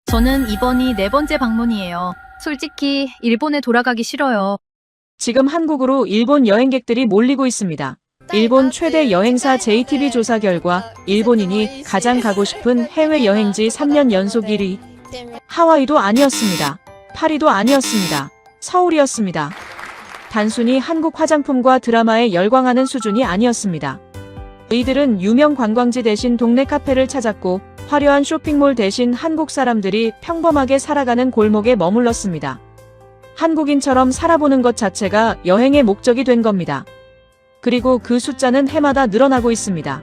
저는 이번이 네 번째 방문이에요. 솔직히 일본에 돌아가기 싫어요. 지금 한국으로 일본 여행객들이 몰리고 있습니다. 일본 최대 여행사 JTB 조사 결과 일본인이 가장 가고 싶은 해외 여행지 3년 연속 1위. 하와이도 아니었습니다. 파리도 아니었습니다. 서울이었습니다. 단순히 한국 화장품과 드라마에 열광하는 수준이 아니었습니다. 이들은 유명 관광지 대신 동네 카페를 찾았고 화려한 쇼핑몰 대신 한국 사람들이 평범하게 살아가는 골목에 머물렀습니다. 한국인처럼 살아보는 것 자체가 여행의 목적이 된 겁니다. 그리고 그 숫자는 해마다 늘어나고 있습니다.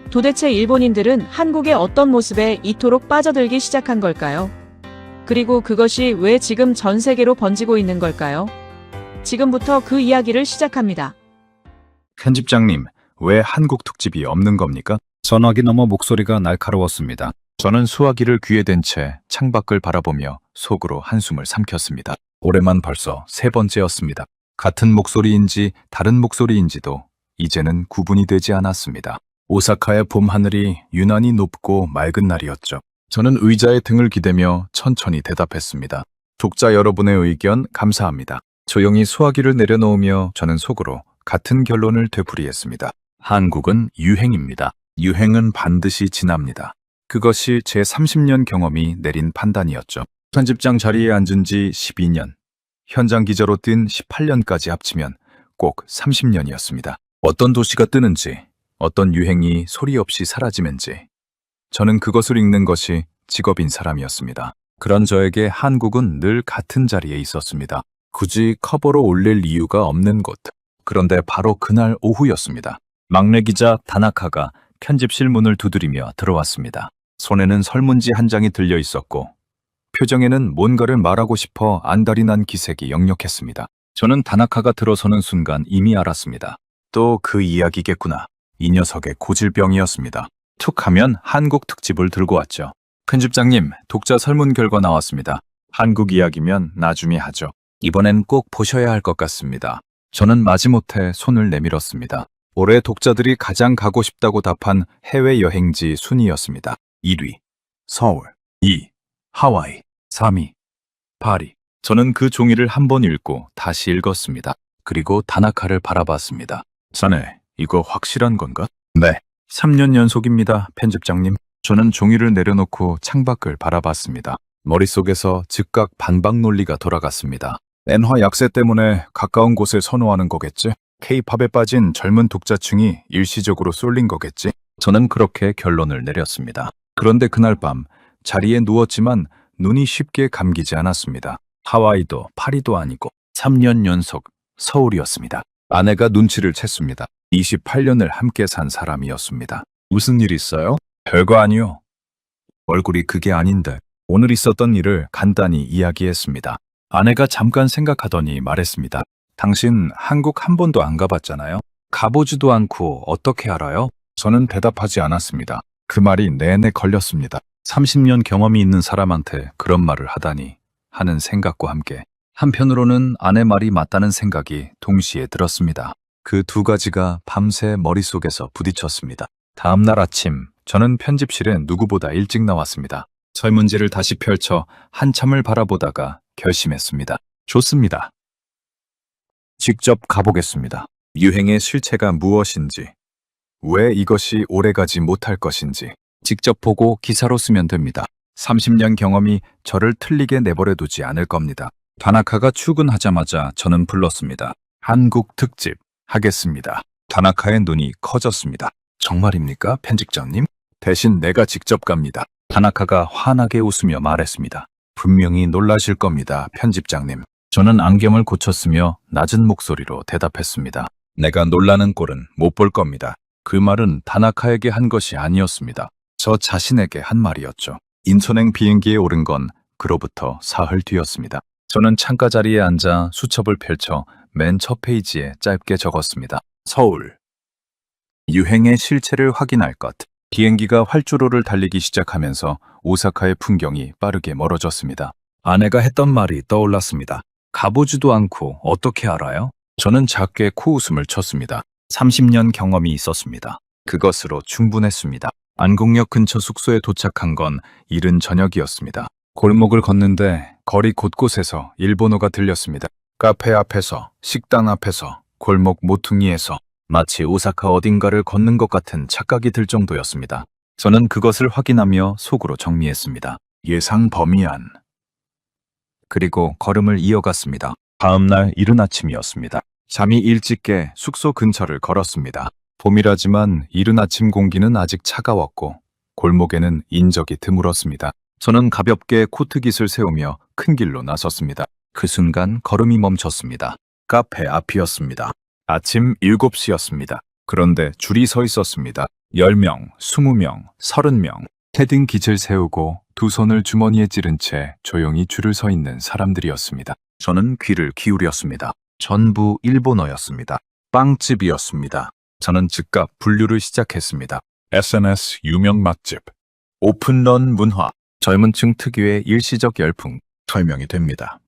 도대체 일본인들은 한국의 어떤 모습에 이토록 빠져들기 시작한 걸까요? 그리고 그것이 왜 지금 전 세계로 번지고 있는 걸까요? 지금부터 그 이야기를 시작합니다. 편집장님, 왜 한국 특집이 없는 겁니까? 전화기 너머 목소리가 날카로웠습니다. 저는 수화기를 귀에 댄 채 창밖을 바라보며 속으로 한숨을 삼켰습니다. 올해만 벌써 세 번째였습니다. 같은 목소리인지 다른 목소리인지도 이제는 구분이 되지 않았습니다. 오사카의 봄 하늘이 유난히 높고 맑은 날이었죠. 저는 의자에 등을 기대며 천천히 대답했습니다. 독자 여러분의 의견 감사합니다. 조용히 수화기를 내려놓으며 저는 속으로 같은 결론을 되풀이했습니다. 한국은 유행입니다. 유행은 반드시 지납니다. 그것이 제 30년 경험이 내린 판단이었죠. 편집장 자리에 앉은 지 12년, 현장 기자로 뛴 18년까지 합치면 꼭 30년이었습니다. 어떤 도시가 뜨는지, 어떤 유행이 소리 없이 사라지는지, 저는 그것을 읽는 것이 직업인 사람이었습니다. 그런 저에게 한국은 늘 같은 자리에 있었습니다. 굳이 커버로 올릴 이유가 없는 곳. 그런데 바로 그날 오후였습니다. 막내 기자 다나카가 편집실 문을 두드리며 들어왔습니다. 손에는 설문지 한 장이 들려 있었고 표정에는 뭔가를 말하고 싶어 안달이 난 기색이 역력했습니다. 저는 다나카가 들어서는 순간 이미 알았습니다. 또 그 이야기겠구나. 이 녀석의 고질병이었습니다. 툭 하면 한국 특집을 들고 왔죠. 편집장님, 독자 설문 결과 나왔습니다. 한국 이야기면 나중에 하죠. 이번엔 꼭 보셔야 할 것 같습니다. 저는 마지못해 손을 내밀었습니다. 올해 독자들이 가장 가고 싶다고 답한 해외 여행지 순위였습니다. 1위, 서울. 2위, 하와이. 3위, 파리. 저는 그 종이를 한 번 읽고 다시 읽었습니다. 그리고 다나카를 바라봤습니다. 자네, 이거 확실한 건가? 네. 3년 연속입니다, 편집장님. 저는 종이를 내려놓고 창밖을 바라봤습니다. 머릿속에서 즉각 반박 논리가 돌아갔습니다. 엔화 약세 때문에 가까운 곳을 선호하는 거겠지? K-팝에 빠진 젊은 독자층이 일시적으로 쏠린 거겠지? 저는 그렇게 결론을 내렸습니다. 그런데 그날 밤 자리에 누웠지만 눈이 쉽게 감기지 않았습니다. 하와이도 파리도 아니고 3년 연속 서울이었습니다. 아내가 눈치를 챘습니다. 28년을 함께 산 사람이었습니다. 무슨 일 있어요? 별거 아니요. 얼굴이 그게 아닌데. 오늘 있었던 일을 간단히 이야기했습니다. 아내가 잠깐 생각하더니 말했습니다. 당신 한국 한 번도 안 가봤잖아요? 가보지도 않고 어떻게 알아요? 저는 대답하지 않았습니다. 그 말이 내내 걸렸습니다. 30년 경험이 있는 사람한테 그런 말을 하다니 하는 생각과 함께 한편으로는 아내 말이 맞다는 생각이 동시에 들었습니다. 그 두 가지가 밤새 머릿속에서 부딪혔습니다. 다음 날 아침 저는 편집실에 누구보다 일찍 나왔습니다. 설문지를 다시 펼쳐 한참을 바라보다가 결심했습니다. 좋습니다. 직접 가보겠습니다. 유행의 실체가 무엇인지, 왜 이것이 오래가지 못할 것인지 직접 보고 기사로 쓰면 됩니다. 30년 경험이 저를 틀리게 내버려 두지 않을 겁니다. 다나카가 출근하자마자 저는 불렀습니다. 한국 특집 하겠습니다. 다나카의 눈이 커졌습니다. 정말입니까, 편집장님? 대신 내가 직접 갑니다. 다나카가 환하게 웃으며 말했습니다. 분명히 놀라실 겁니다, 편집장님. 저는 안경을 고쳤으며 낮은 목소리로 대답했습니다. 내가 놀라는 꼴은 못 볼 겁니다. 그 말은 다나카에게 한 것이 아니었습니다. 저 자신에게 한 말이었죠. 인천행 비행기에 오른 건 그로부터 사흘 뒤였습니다. 저는 창가 자리에 앉아 수첩을 펼쳐 맨 첫 페이지에 짧게 적었습니다. 서울. 유행의 실체를 확인할 것. 비행기가 활주로를 달리기 시작하면서 오사카의 풍경이 빠르게 멀어졌습니다. 아내가 했던 말이 떠올랐습니다. 가보지도 않고 어떻게 알아요? 저는 작게 코웃음을 쳤습니다. 30년 경험이 있었습니다. 그것으로 충분했습니다. 안국역 근처 숙소에 도착한 건 이른 저녁이었습니다. 골목을 걷는데 거리 곳곳에서 일본어가 들렸습니다. 카페 앞에서, 식당 앞에서, 골목 모퉁이에서 마치 오사카 어딘가를 걷는 것 같은 착각이 들 정도였습니다. 저는 그것을 확인하며 속으로 정리했습니다. 예상 범위 안. 그리고 걸음을 이어갔습니다. 다음 날 이른 아침이었습니다. 잠이 일찍 깨 숙소 근처를 걸었습니다. 봄이라지만 이른 아침 공기는 아직 차가웠고 골목에는 인적이 드물었습니다. 저는 가볍게 코트깃을 세우며 큰 길로 나섰습니다. 그 순간 걸음이 멈췄습니다. 카페 앞이었습니다. 아침 7시였습니다. 그런데 줄이 서 있었습니다. 10명, 20명, 30명. 패딩 깃을 세우고 두 손을 주머니에 찌른 채 조용히 줄을 서 있는 사람들이었습니다. 저는 귀를 기울였습니다. 전부 일본어였습니다. 빵집이었습니다. 저는 즉각 분류를 시작했습니다. SNS 유명 맛집, 오픈런 문화, 젊은 층 특유의 일시적 열풍, 설명이 됩니다.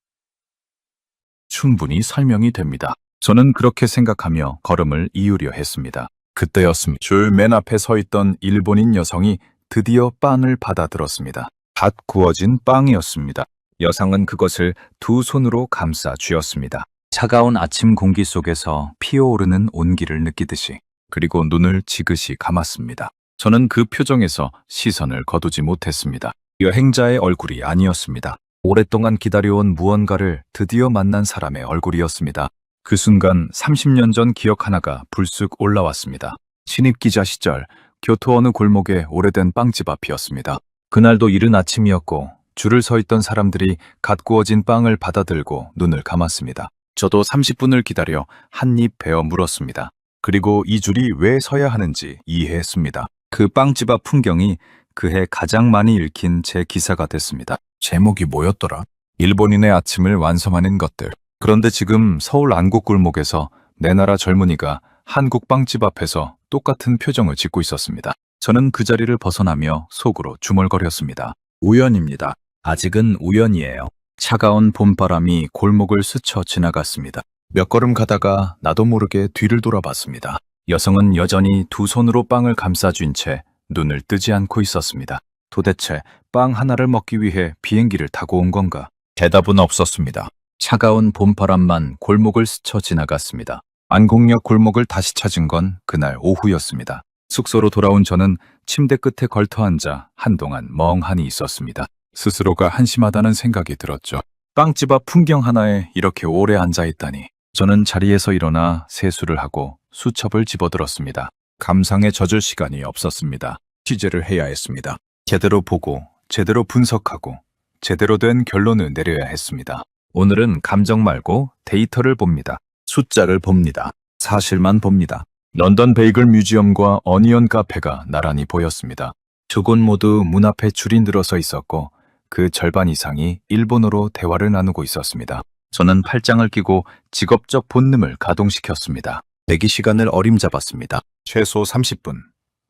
충분히 설명이 됩니다. 저는 그렇게 생각하며 걸음을 이으려 했습니다. 그때였습니다. 줄 맨 앞에 서 있던 일본인 여성이 드디어 빵을 받아들었습니다. 갓 구워진 빵이었습니다. 여성은 그것을 두 손으로 감싸 쥐었습니다. 차가운 아침 공기 속에서 피어오르는 온기를 느끼듯이, 그리고 눈을 지그시 감았습니다. 저는 그 표정에서 시선을 거두지 못했습니다. 여행자의 얼굴이 아니었습니다. 오랫동안 기다려온 무언가를 드디어 만난 사람의 얼굴이었습니다. 그 순간 30년 전 기억 하나가 불쑥 올라왔습니다. 신입 기자 시절 교토 어느 골목의 오래된 빵집 앞이었습니다. 그날도 이른 아침이었고 줄을 서 있던 사람들이 갓 구워진 빵을 받아들고 눈을 감았습니다. 저도 30분을 기다려 한 입 베어 물었습니다. 그리고 이 줄이 왜 서야 하는지 이해했습니다. 그 빵집 앞 풍경이 그해 가장 많이 읽힌 제 기사가 됐습니다. 제목이 뭐였더라? 일본인의 아침을 완성하는 것들. 그런데 지금 서울 안국골목에서 내 나라 젊은이가 한국 빵집 앞에서 똑같은 표정을 짓고 있었습니다. 저는 그 자리를 벗어나며 속으로 중얼거렸습니다. 우연입니다. 아직은 우연이에요. 차가운 봄바람이 골목을 스쳐 지나갔습니다. 몇 걸음 가다가 나도 모르게 뒤를 돌아봤습니다. 여성은 여전히 두 손으로 빵을 감싸쥔 채 눈을 뜨지 않고 있었습니다. 도대체 빵 하나를 먹기 위해 비행기를 타고 온 건가? 대답은 없었습니다. 차가운 봄바람만 골목을 스쳐 지나갔습니다. 안국역 골목을 다시 찾은 건 그날 오후였습니다. 숙소로 돌아온 저는 침대 끝에 걸터앉아 한동안 멍하니 있었습니다. 스스로가 한심하다는 생각이 들었죠. 빵집 앞 풍경 하나에 이렇게 오래 앉아있다니. 저는 자리에서 일어나 세수를 하고 수첩을 집어들었습니다. 감상에 젖을 시간이 없었습니다. 취재를 해야 했습니다. 제대로 보고, 제대로 분석하고, 제대로 된 결론을 내려야 했습니다. 오늘은 감정 말고 데이터를 봅니다. 숫자를 봅니다. 사실만 봅니다. 런던 베이글 뮤지엄과 어니언 카페가 나란히 보였습니다. 두 곳 모두 문 앞에 줄이 늘어서 있었고 그 절반 이상이 일본어로 대화를 나누고 있었습니다. 저는 팔짱을 끼고 직업적 본능을 가동시켰습니다. 대기 시간을 어림잡았습니다. 최소 30분,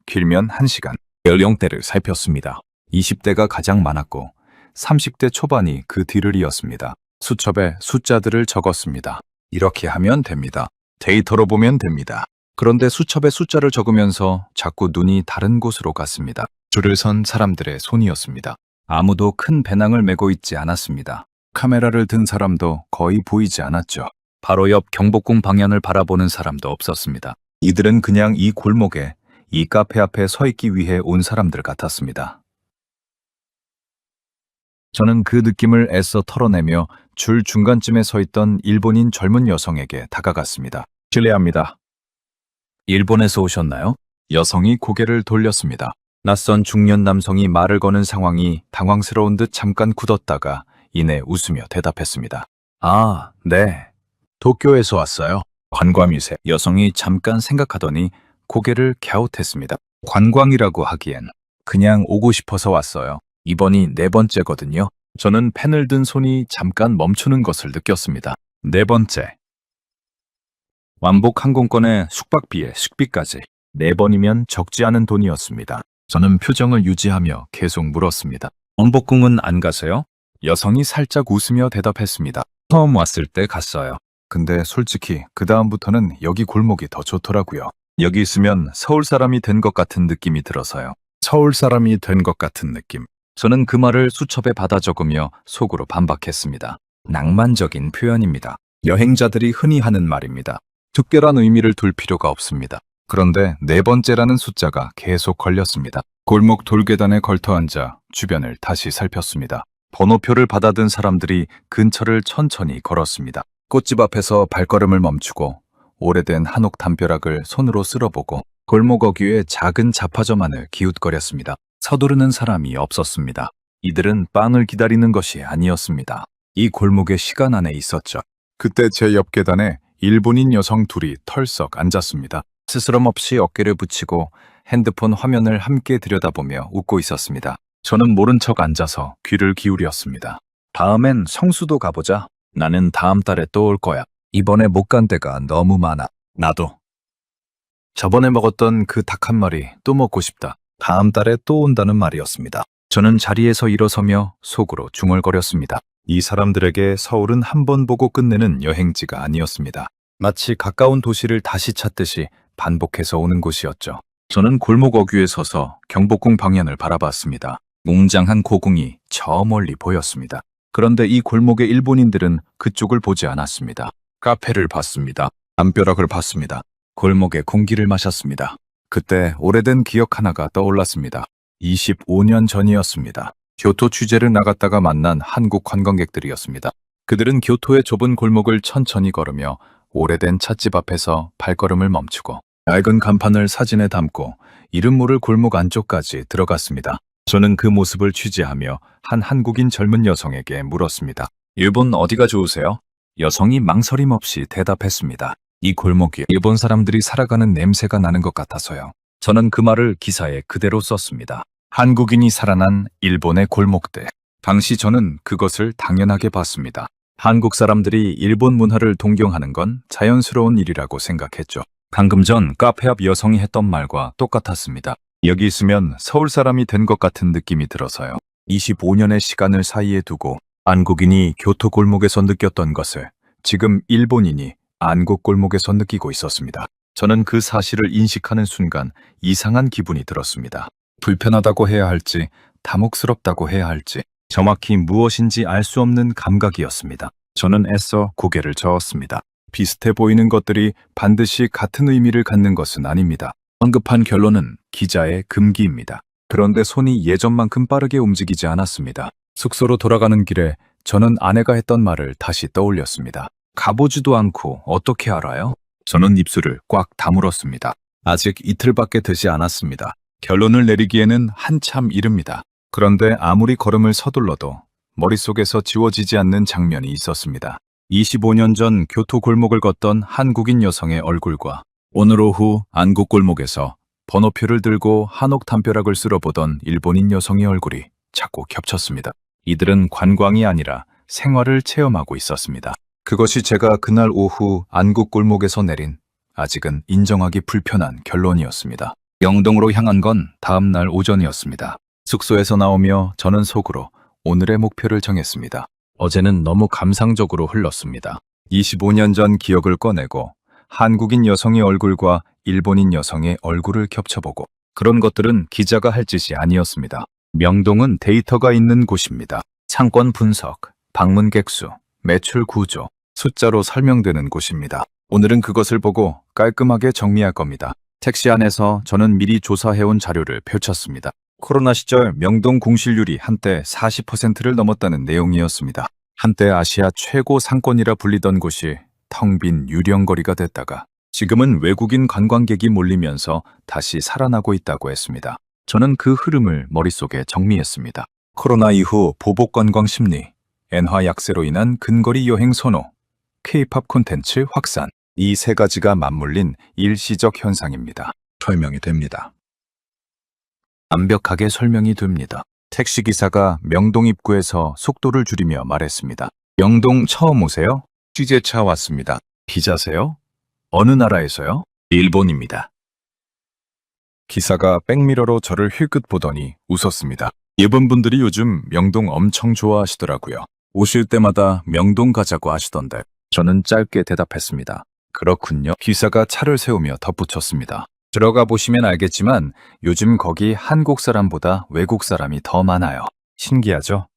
길면 1시간. 연령대를 살폈습니다. 20대가 가장 많았고 30대 초반이 그 뒤를 이었습니다. 수첩에 숫자들을 적었습니다. 이렇게 하면 됩니다. 데이터로 보면 됩니다. 그런데 수첩에 숫자를 적으면서 자꾸 눈이 다른 곳으로 갔습니다. 줄을 선 사람들의 손이었습니다. 아무도 큰 배낭을 메고 있지 않았습니다. 카메라를 든 사람도 거의 보이지 않았죠. 바로 옆 경복궁 방향을 바라보는 사람도 없었습니다. 이들은 그냥 이 골목에, 이 카페 앞에 서 있기 위해 온 사람들 같았습니다. 저는 그 느낌을 애써 털어내며 줄 중간쯤에 서 있던 일본인 젊은 여성에게 다가갔습니다. 실례합니다. 일본에서 오셨나요? 여성이 고개를 돌렸습니다. 낯선 중년 남성이 말을 거는 상황이 당황스러운 듯 잠깐 굳었다가 이내 웃으며 대답했습니다. 아, 네. 도쿄에서 왔어요. 관광이세. 여성이 잠깐 생각하더니 고개를 갸웃했습니다. 관광이라고 하기엔 그냥 오고 싶어서 왔어요. 이번이 4번째거든요. 저는 펜을 든 손이 잠깐 멈추는 것을 느꼈습니다. 4번째. 왕복 항공권에 숙박비에 식비까지 4번이면 적지 않은 돈이었습니다. 저는 표정을 유지하며 계속 물었습니다. 왕복궁은 안 가세요? 여성이 살짝 웃으며 대답했습니다. 처음 왔을 때 갔어요. 근데 솔직히 그 다음부터는 여기 골목이 더 좋더라고요. 여기 있으면 서울 사람이 된 것 같은 느낌이 들어서요. 서울 사람이 된 것 같은 느낌. 저는 그 말을 수첩에 받아 적으며 속으로 반박했습니다. 낭만적인 표현입니다. 여행자들이 흔히 하는 말입니다. 특별한 의미를 둘 필요가 없습니다. 그런데 네 번째라는 숫자가 계속 걸렸습니다. 골목 돌계단에 걸터앉아 주변을 다시 살폈습니다. 번호표를 받아든 사람들이 근처를 천천히 걸었습니다. 꽃집 앞에서 발걸음을 멈추고 오래된 한옥 담벼락을 손으로 쓸어보고 골목 어귀의 작은 잡화점 안을 기웃거렸습니다. 서두르는 사람이 없었습니다. 이들은 빵을 기다리는 것이 아니었습니다. 이 골목의 시간 안에 있었죠. 그때 제 옆 계단에 일본인 여성 둘이 털썩 앉았습니다. 스스럼 없이 어깨를 붙이고 핸드폰 화면을 함께 들여다보며 웃고 있었습니다. 저는 모른 척 앉아서 귀를 기울였습니다. 다음엔 성수도 가보자. 나는 다음 달에 또 올 거야. 이번에 못 간 데가 너무 많아. 나도. 저번에 먹었던 그 닭 한 마리 또 먹고 싶다. 다음 달에 또 온다는 말이었습니다. 저는 자리에서 일어서며 속으로 중얼거렸습니다. 이 사람들에게 서울은 한 번 보고 끝내는 여행지가 아니었습니다. 마치 가까운 도시를 다시 찾듯이 반복해서 오는 곳이었죠. 저는 골목 어귀에 서서 경복궁 방향을 바라봤습니다. 웅장한 고궁이 저 멀리 보였습니다. 그런데 이 골목의 일본인들은 그쪽을 보지 않았습니다. 카페를 봤습니다. 담벼락을 봤습니다. 골목의 공기를 마셨습니다. 그때 오래된 기억 하나가 떠올랐습니다. 25년 전이었습니다. 교토 취재를 나갔다가 만난 한국 관광객들이었습니다. 그들은 교토의 좁은 골목을 천천히 걸으며 오래된 찻집 앞에서 발걸음을 멈추고 낡은 간판을 사진에 담고 이름 모를 골목 안쪽까지 들어갔습니다. 저는 그 모습을 취재하며 한 한국인 젊은 여성에게 물었습니다. 일본 어디가 좋으세요? 여성이 망설임 없이 대답했습니다. 이 골목이 일본 사람들이 살아가는 냄새가 나는 것 같아서요. 저는 그 말을 기사에 그대로 썼습니다. 한국인이 살아난 일본의 골목들. 당시 저는 그것을 당연하게 봤습니다. 한국 사람들이 일본 문화를 동경하는 건 자연스러운 일이라고 생각했죠. 방금 전 카페 앞 여성이 했던 말과 똑같았습니다. 여기 있으면 서울 사람이 된 것 같은 느낌이 들어서요. 25년의 시간을 사이에 두고 한국인이 교토 골목에서 느꼈던 것을 지금 일본인이 안국 골목에서 느끼고 있었습니다. 저는 그 사실을 인식하는 순간 이상한 기분이 들었습니다. 불편하다고 해야 할지 당혹스럽다고 해야 할지 정확히 무엇인지 알 수 없는 감각이었습니다. 저는 애써 고개를 저었습니다. 비슷해 보이는 것들이 반드시 같은 의미를 갖는 것은 아닙니다. 언급한 결론은 기자의 금기입니다. 그런데 손이 예전만큼 빠르게 움직이지 않았습니다. 숙소로 돌아가는 길에 저는 아내가 했던 말을 다시 떠올렸습니다. 가보지도 않고 어떻게 알아요? 저는 입술을 꽉 다물었습니다. 아직 이틀밖에 되지 않았습니다. 결론을 내리기에는 한참 이릅니다. 그런데 아무리 걸음을 서둘러도 머릿속에서 지워지지 않는 장면이 있었습니다. 25년 전 교토 골목을 걷던 한국인 여성의 얼굴과 오늘 오후 안국 골목에서 번호표를 들고 한옥 담벼락을 쓸어보던 일본인 여성의 얼굴이 자꾸 겹쳤습니다. 이들은 관광이 아니라 생활을 체험하고 있었습니다. 그것이 제가 그날 오후 안국 골목에서 내린 아직은 인정하기 불편한 결론이었습니다. 영동으로 향한 건 다음 날 오전이었습니다. 숙소에서 나오며 저는 속으로 오늘의 목표를 정했습니다. 어제는 너무 감상적으로 흘렀습니다. 25년 전 기억을 꺼내고 한국인 여성의 얼굴과 일본인 여성의 얼굴을 겹쳐보고 그런 것들은 기자가 할 짓이 아니었습니다. 명동은 데이터가 있는 곳입니다. 상권 분석, 방문객 수, 매출 구조, 숫자로 설명되는 곳입니다. 오늘은 그것을 보고 깔끔하게 정리할 겁니다. 택시 안에서 저는 미리 조사해온 자료를 펼쳤습니다. 코로나 시절 명동 공실률이 한때 40%를 넘었다는 내용이었습니다. 한때 아시아 최고 상권이라 불리던 곳이 텅 빈 유령거리가 됐다가 지금은 외국인 관광객이 몰리면서 다시 살아나고 있다고 했습니다. 저는 그 흐름을 머릿속에 정리했습니다. 코로나 이후 보복 관광 심리, 엔화 약세로 인한 근거리 여행 선호, K-팝 콘텐츠 확산, 이 세 가지가 맞물린 일시적 현상입니다. 설명이 됩니다. 완벽하게 설명이 됩니다. 택시기사가 명동 입구에서 속도를 줄이며 말했습니다. 명동 처음 오세요? 취재차 왔습니다. 기자세요? 어느 나라에서요? 일본입니다. 기사가 백미러로 저를 힐끗 보더니 웃었습니다. 일본 분들이 요즘 명동 엄청 좋아하시더라고요. 오실 때마다 명동 가자고 하시던데. 저는 짧게 대답했습니다. 그렇군요. 기사가 차를 세우며 덧붙였습니다. 들어가 보시면 알겠지만 요즘 거기 한국 사람보다 외국 사람이 더 많아요. 신기하죠?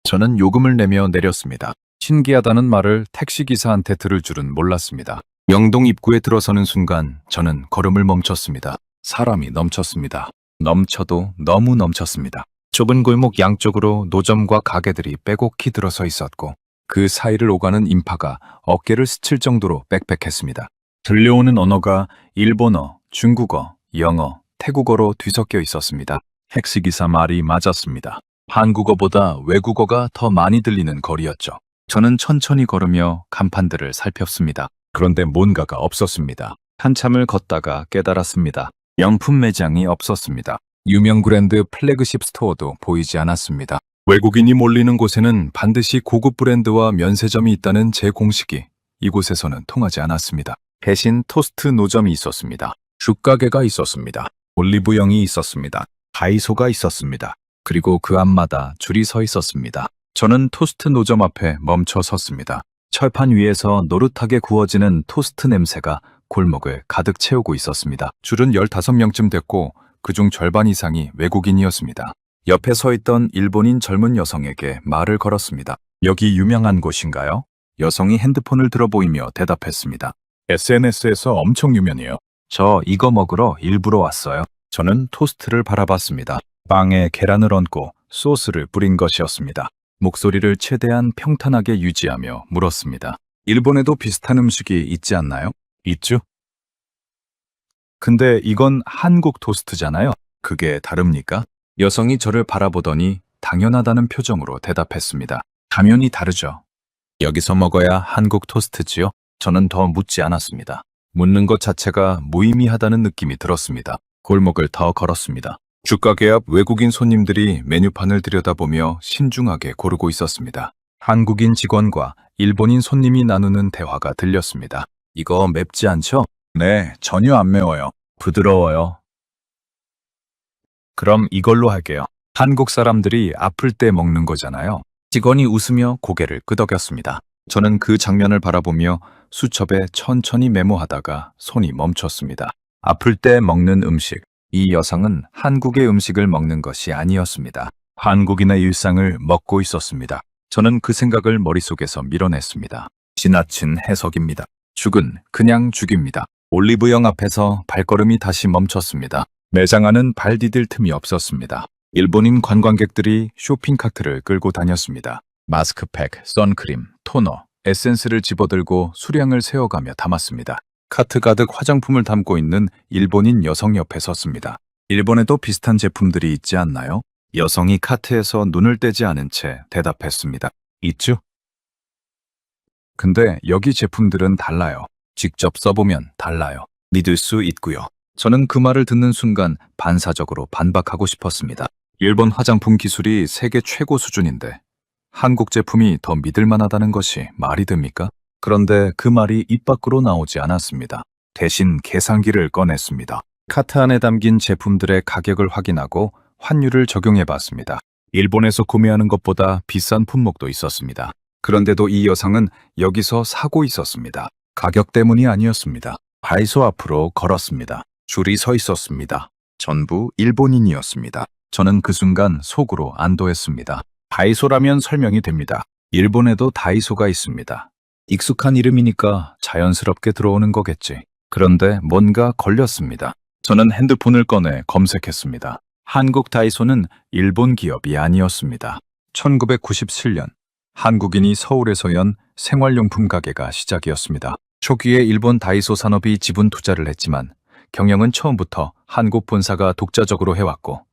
저는 요금을 내며 내렸습니다. 신기하다는 말을 택시기사한테 들을 줄은 몰랐습니다. 영동 입구에 들어서는 순간 저는 걸음을 멈췄습니다. 사람이 넘쳤습니다. 넘쳐도 너무 넘쳤습니다. 좁은 골목 양쪽으로 노점과 가게들이 빼곡히 들어서 있었고 그 사이를 오가는 인파가 어깨를 스칠 정도로 빽빽했습니다. 들려오는 언어가 일본어, 중국어, 영어, 태국어로 뒤섞여 있었습니다. 택시기사 말이 맞았습니다. 한국어보다 외국어가 더 많이 들리는 거리였죠. 저는 천천히 걸으며 간판들을 살폈습니다. 그런데 뭔가가 없었습니다. 한참을 걷다가 깨달았습니다. 명품 매장이 없었습니다. 유명 브랜드 플래그십 스토어도 보이지 않았습니다. 외국인이 몰리는 곳에는 반드시 고급 브랜드와 면세점이 있다는 제 공식이 이곳에서는 통하지 않았습니다. 대신 토스트 노점이 있었습니다. 죽가게가 있었습니다. 올리브영이 있었습니다. 다이소가 있었습니다. 그리고 그 앞마다 줄이 서 있었습니다. 저는 토스트 노점 앞에 멈춰 섰습니다. 철판 위에서 노릇하게 구워지는 토스트 냄새가 골목을 가득 채우고 있었습니다. 줄은 15명쯤 됐고 그중 절반 이상이 외국인이었습니다. 옆에 서 있던 일본인 젊은 여성에게 말을 걸었습니다. 여기 유명한 곳인가요? 여성이 핸드폰을 들어 보이며 대답했습니다. SNS에서 엄청 유명해요. 저 이거 먹으러 일부러 왔어요. 저는 토스트를 바라봤습니다. 빵에 계란을 얹고 소스를 뿌린 것이었습니다. 목소리를 최대한 평탄하게 유지하며 물었습니다. 일본에도 비슷한 음식이 있지 않나요? 있죠? 근데 이건 한국 토스트잖아요. 그게 다릅니까? 여성이 저를 바라보더니 당연하다는 표정으로 대답했습니다. 당연히 다르죠. 여기서 먹어야 한국 토스트지요? 저는 더 묻지 않았습니다. 묻는 것 자체가 무의미하다는 느낌이 들었습니다. 골목을 더 걸었습니다. 죽가게 앞 외국인 손님들이 메뉴판을 들여다보며 신중하게 고르고 있었습니다. 한국인 직원과 일본인 손님이 나누는 대화가 들렸습니다. 이거 맵지 않죠? 네, 전혀 안 매워요. 부드러워요. 그럼 이걸로 할게요. 한국 사람들이 아플 때 먹는 거잖아요. 직원이 웃으며 고개를 끄덕였습니다. 저는 그 장면을 바라보며 수첩에 천천히 메모하다가 손이 멈췄습니다. 아플 때 먹는 음식. 이 여성은 한국의 음식을 먹는 것이 아니었습니다. 한국인의 일상을 먹고 있었습니다. 저는 그 생각을 머릿속에서 밀어냈습니다. 지나친 해석입니다. 죽은 그냥 죽입니다. 올리브영 앞에서 발걸음이 다시 멈췄습니다. 매장 안은 발 디딜 틈이 없었습니다. 일본인 관광객들이 쇼핑카트를 끌고 다녔습니다. 마스크팩, 선크림, 토너, 에센스를 집어들고 수량을 세어가며 담았습니다. 카트 가득 화장품을 담고 있는 일본인 여성 옆에 섰습니다. 일본에도 비슷한 제품들이 있지 않나요? 여성이 카트에서 눈을 떼지 않은 채 대답했습니다. 있죠? 근데 여기 제품들은 달라요. 직접 써보면 달라요. 믿을 수 있고요. 저는 그 말을 듣는 순간 반사적으로 반박하고 싶었습니다. 일본 화장품 기술이 세계 최고 수준인데 한국 제품이 더 믿을만하다는 것이 말이 됩니까? 그런데 그 말이 입 밖으로 나오지 않았습니다. 대신 계산기를 꺼냈습니다. 카트 안에 담긴 제품들의 가격을 확인하고 환율을 적용해 봤습니다. 일본에서 구매하는 것보다 비싼 품목도 있었습니다. 그런데도 이 여성은 여기서 사고 있었습니다. 가격 때문이 아니었습니다. 다이소 앞으로 걸었습니다. 줄이 서 있었습니다. 전부 일본인이었습니다. 저는 그 순간 속으로 안도했습니다. 다이소라면 설명이 됩니다. 일본에도 다이소가 있습니다. 익숙한 이름이니까 자연스럽게 들어오는 거겠지. 그런데 뭔가 걸렸습니다. 저는 핸드폰을 꺼내 검색했습니다. 한국 다이소는 일본 기업이 아니었습니다. 1997년 한국인이 서울에서 연 생활용품 가게가 시작이었습니다. 초기에 일본 다이소 산업이 지분 투자를 했지만 경영은 처음부터 한국 본사가 독자적으로 해왔고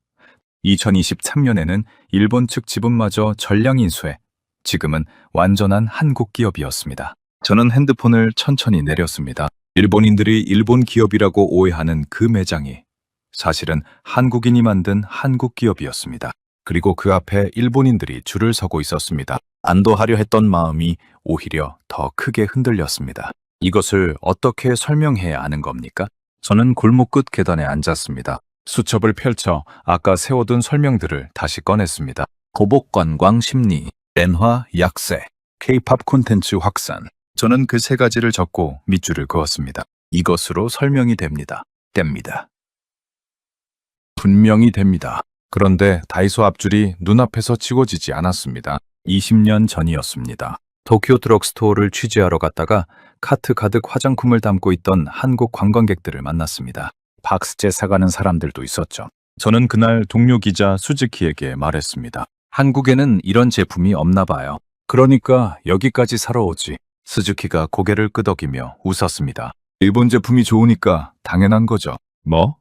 2023년에는 일본 측 지분마저 전량 인수해 지금은 완전한 한국 기업이었습니다. 저는 핸드폰을 천천히 내렸습니다. 일본인들이 일본 기업이라고 오해하는 그 매장이 사실은 한국인이 만든 한국 기업이었습니다. 그리고 그 앞에 일본인들이 줄을 서고 있었습니다. 안도하려 했던 마음이 오히려 더 크게 흔들렸습니다. 이것을 어떻게 설명해야 하는 겁니까? 저는 골목 끝 계단에 앉았습니다. 수첩을 펼쳐 아까 세워둔 설명들을 다시 꺼냈습니다. 고복관광 심리, 엔화 약세, K-팝 콘텐츠 확산. 저는 그 세 가지를 적고 밑줄을 그었습니다. 이것으로 설명이 됩니다. 됩니다. 분명히 됩니다. 그런데 다이소 앞줄이 눈앞에서 지워지지 않았습니다. 20년 전이었습니다. 도쿄 드럭스토어를 취재하러 갔다가 카트 가득 화장품을 담고 있던 한국 관광객들을 만났습니다. 박스째 사가는 사람들도 있었죠. 저는 그날 동료 기자 수즈키에게 말했습니다. 한국에는 이런 제품이 없나 봐요. 그러니까 여기까지 사러 오지. 스즈키가 고개를 끄덕이며 웃었습니다. 일본 제품이 좋으니까 당연한 거죠. 뭐?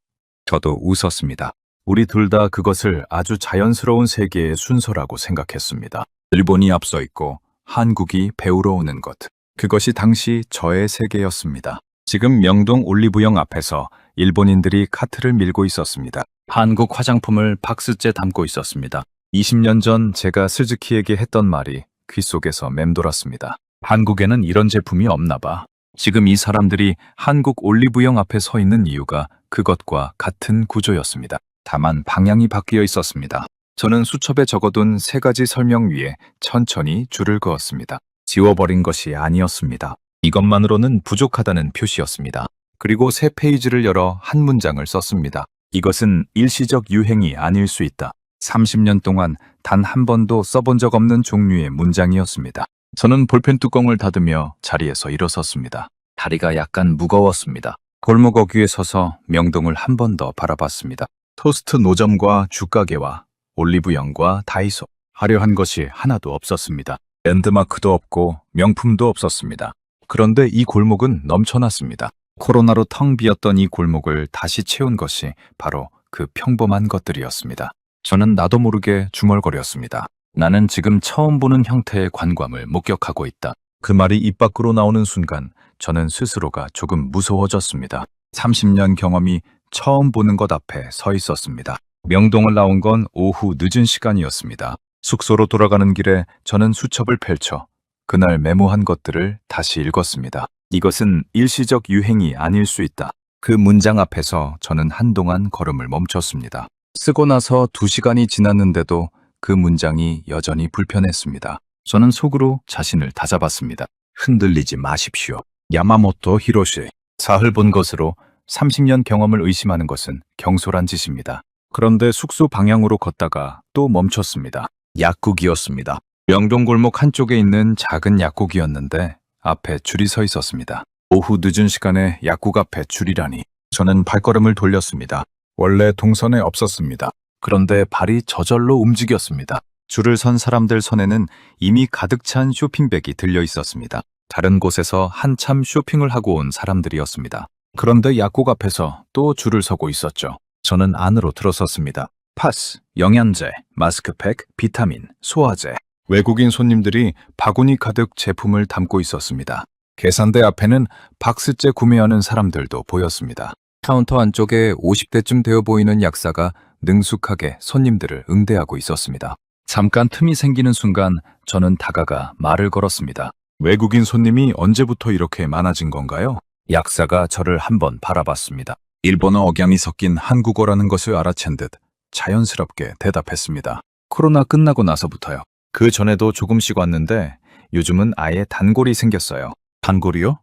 저도 웃었습니다. 우리 둘 다 그것을 아주 자연스러운 세계의 순서라고 생각했습니다. 일본이 앞서 있고 한국이 배우러 오는 것. 그것이 당시 저의 세계였습니다. 지금 명동 올리브영 앞에서 일본인들이 카트를 밀고 있었습니다. 한국 화장품을 박스째 담고 있었습니다. 20년 전 제가 스즈키에게 했던 말이 귓속에서 맴돌았습니다. 한국에는 이런 제품이 없나 봐. 지금 이 사람들이 한국 올리브영 앞에 서 있는 이유가 그것과 같은 구조였습니다. 다만 방향이 바뀌어 있었습니다. 저는 수첩에 적어둔 3가지 설명 위에 천천히 줄을 그었습니다. 지워버린 것이 아니었습니다. 이것만으로는 부족하다는 표시였습니다. 그리고 새 페이지를 열어 한 문장을 썼습니다. 이것은 일시적 유행이 아닐 수 있다. 30년 동안 단 한 번도 써본 적 없는 종류의 문장이었습니다. 저는 볼펜 뚜껑을 닫으며 자리에서 일어섰습니다. 다리가 약간 무거웠습니다. 골목 어귀에 서서 명동을 한 번 더 바라봤습니다. 토스트 노점과 죽가게와 올리브영과 다이소. 화려한 것이 하나도 없었습니다. 랜드마크도 없고 명품도 없었습니다. 그런데 이 골목은 넘쳐났습니다. 코로나로 텅 비었던 이 골목을 다시 채운 것이 바로 그 평범한 것들이었습니다. 저는 나도 모르게 중얼거렸습니다. 나는 지금 처음 보는 형태의 관광을 목격하고 있다. 그 말이 입 밖으로 나오는 순간 저는 스스로가 조금 무서워졌습니다. 30년 경험이 처음 보는 것 앞에 서 있었습니다. 명동을 나온 건 오후 늦은 시간이었습니다. 숙소로 돌아가는 길에 저는 수첩을 펼쳐 그날 메모한 것들을 다시 읽었습니다. 이것은 일시적 유행이 아닐 수 있다. 그 문장 앞에서 저는 한동안 걸음을 멈췄습니다. 쓰고 나서 2시간이 지났는데도 그 문장이 여전히 불편했습니다. 저는 속으로 자신을 다잡았습니다. 흔들리지 마십시오. 야마모토 히로시. 사흘 본 것으로 30년 경험을 의심하는 것은 경솔한 짓입니다. 그런데 숙소 방향으로 걷다가 또 멈췄습니다. 약국이었습니다. 명동골목 한쪽에 있는 작은 약국이었는데 앞에 줄이 서 있었습니다. 오후 늦은 시간에 약국 앞에 줄이라니. 저는 발걸음을 돌렸습니다. 원래 동선에 없었습니다. 그런데 발이 저절로 움직였습니다. 줄을 선 사람들 손에는 이미 가득 찬 쇼핑백이 들려 있었습니다. 다른 곳에서 한참 쇼핑을 하고 온 사람들이었습니다. 그런데 약국 앞에서 또 줄을 서고 있었죠. 저는 안으로 들어섰습니다. 파스, 영양제, 마스크팩, 비타민, 소화제. 외국인 손님들이 바구니 가득 제품을 담고 있었습니다. 계산대 앞에는 박스째 구매하는 사람들도 보였습니다. 카운터 안쪽에 50대쯤 되어 보이는 약사가 능숙하게 손님들을 응대하고 있었습니다. 잠깐 틈이 생기는 순간 저는 다가가 말을 걸었습니다. 외국인 손님이 언제부터 이렇게 많아진 건가요? 약사가 저를 한번 바라봤습니다. 일본어 억양이 섞인 한국어라는 것을 알아챈 듯 자연스럽게 대답했습니다. 코로나 끝나고 나서부터요. 그 전에도 조금씩 왔는데 요즘은 아예 단골이 생겼어요. 단골이요?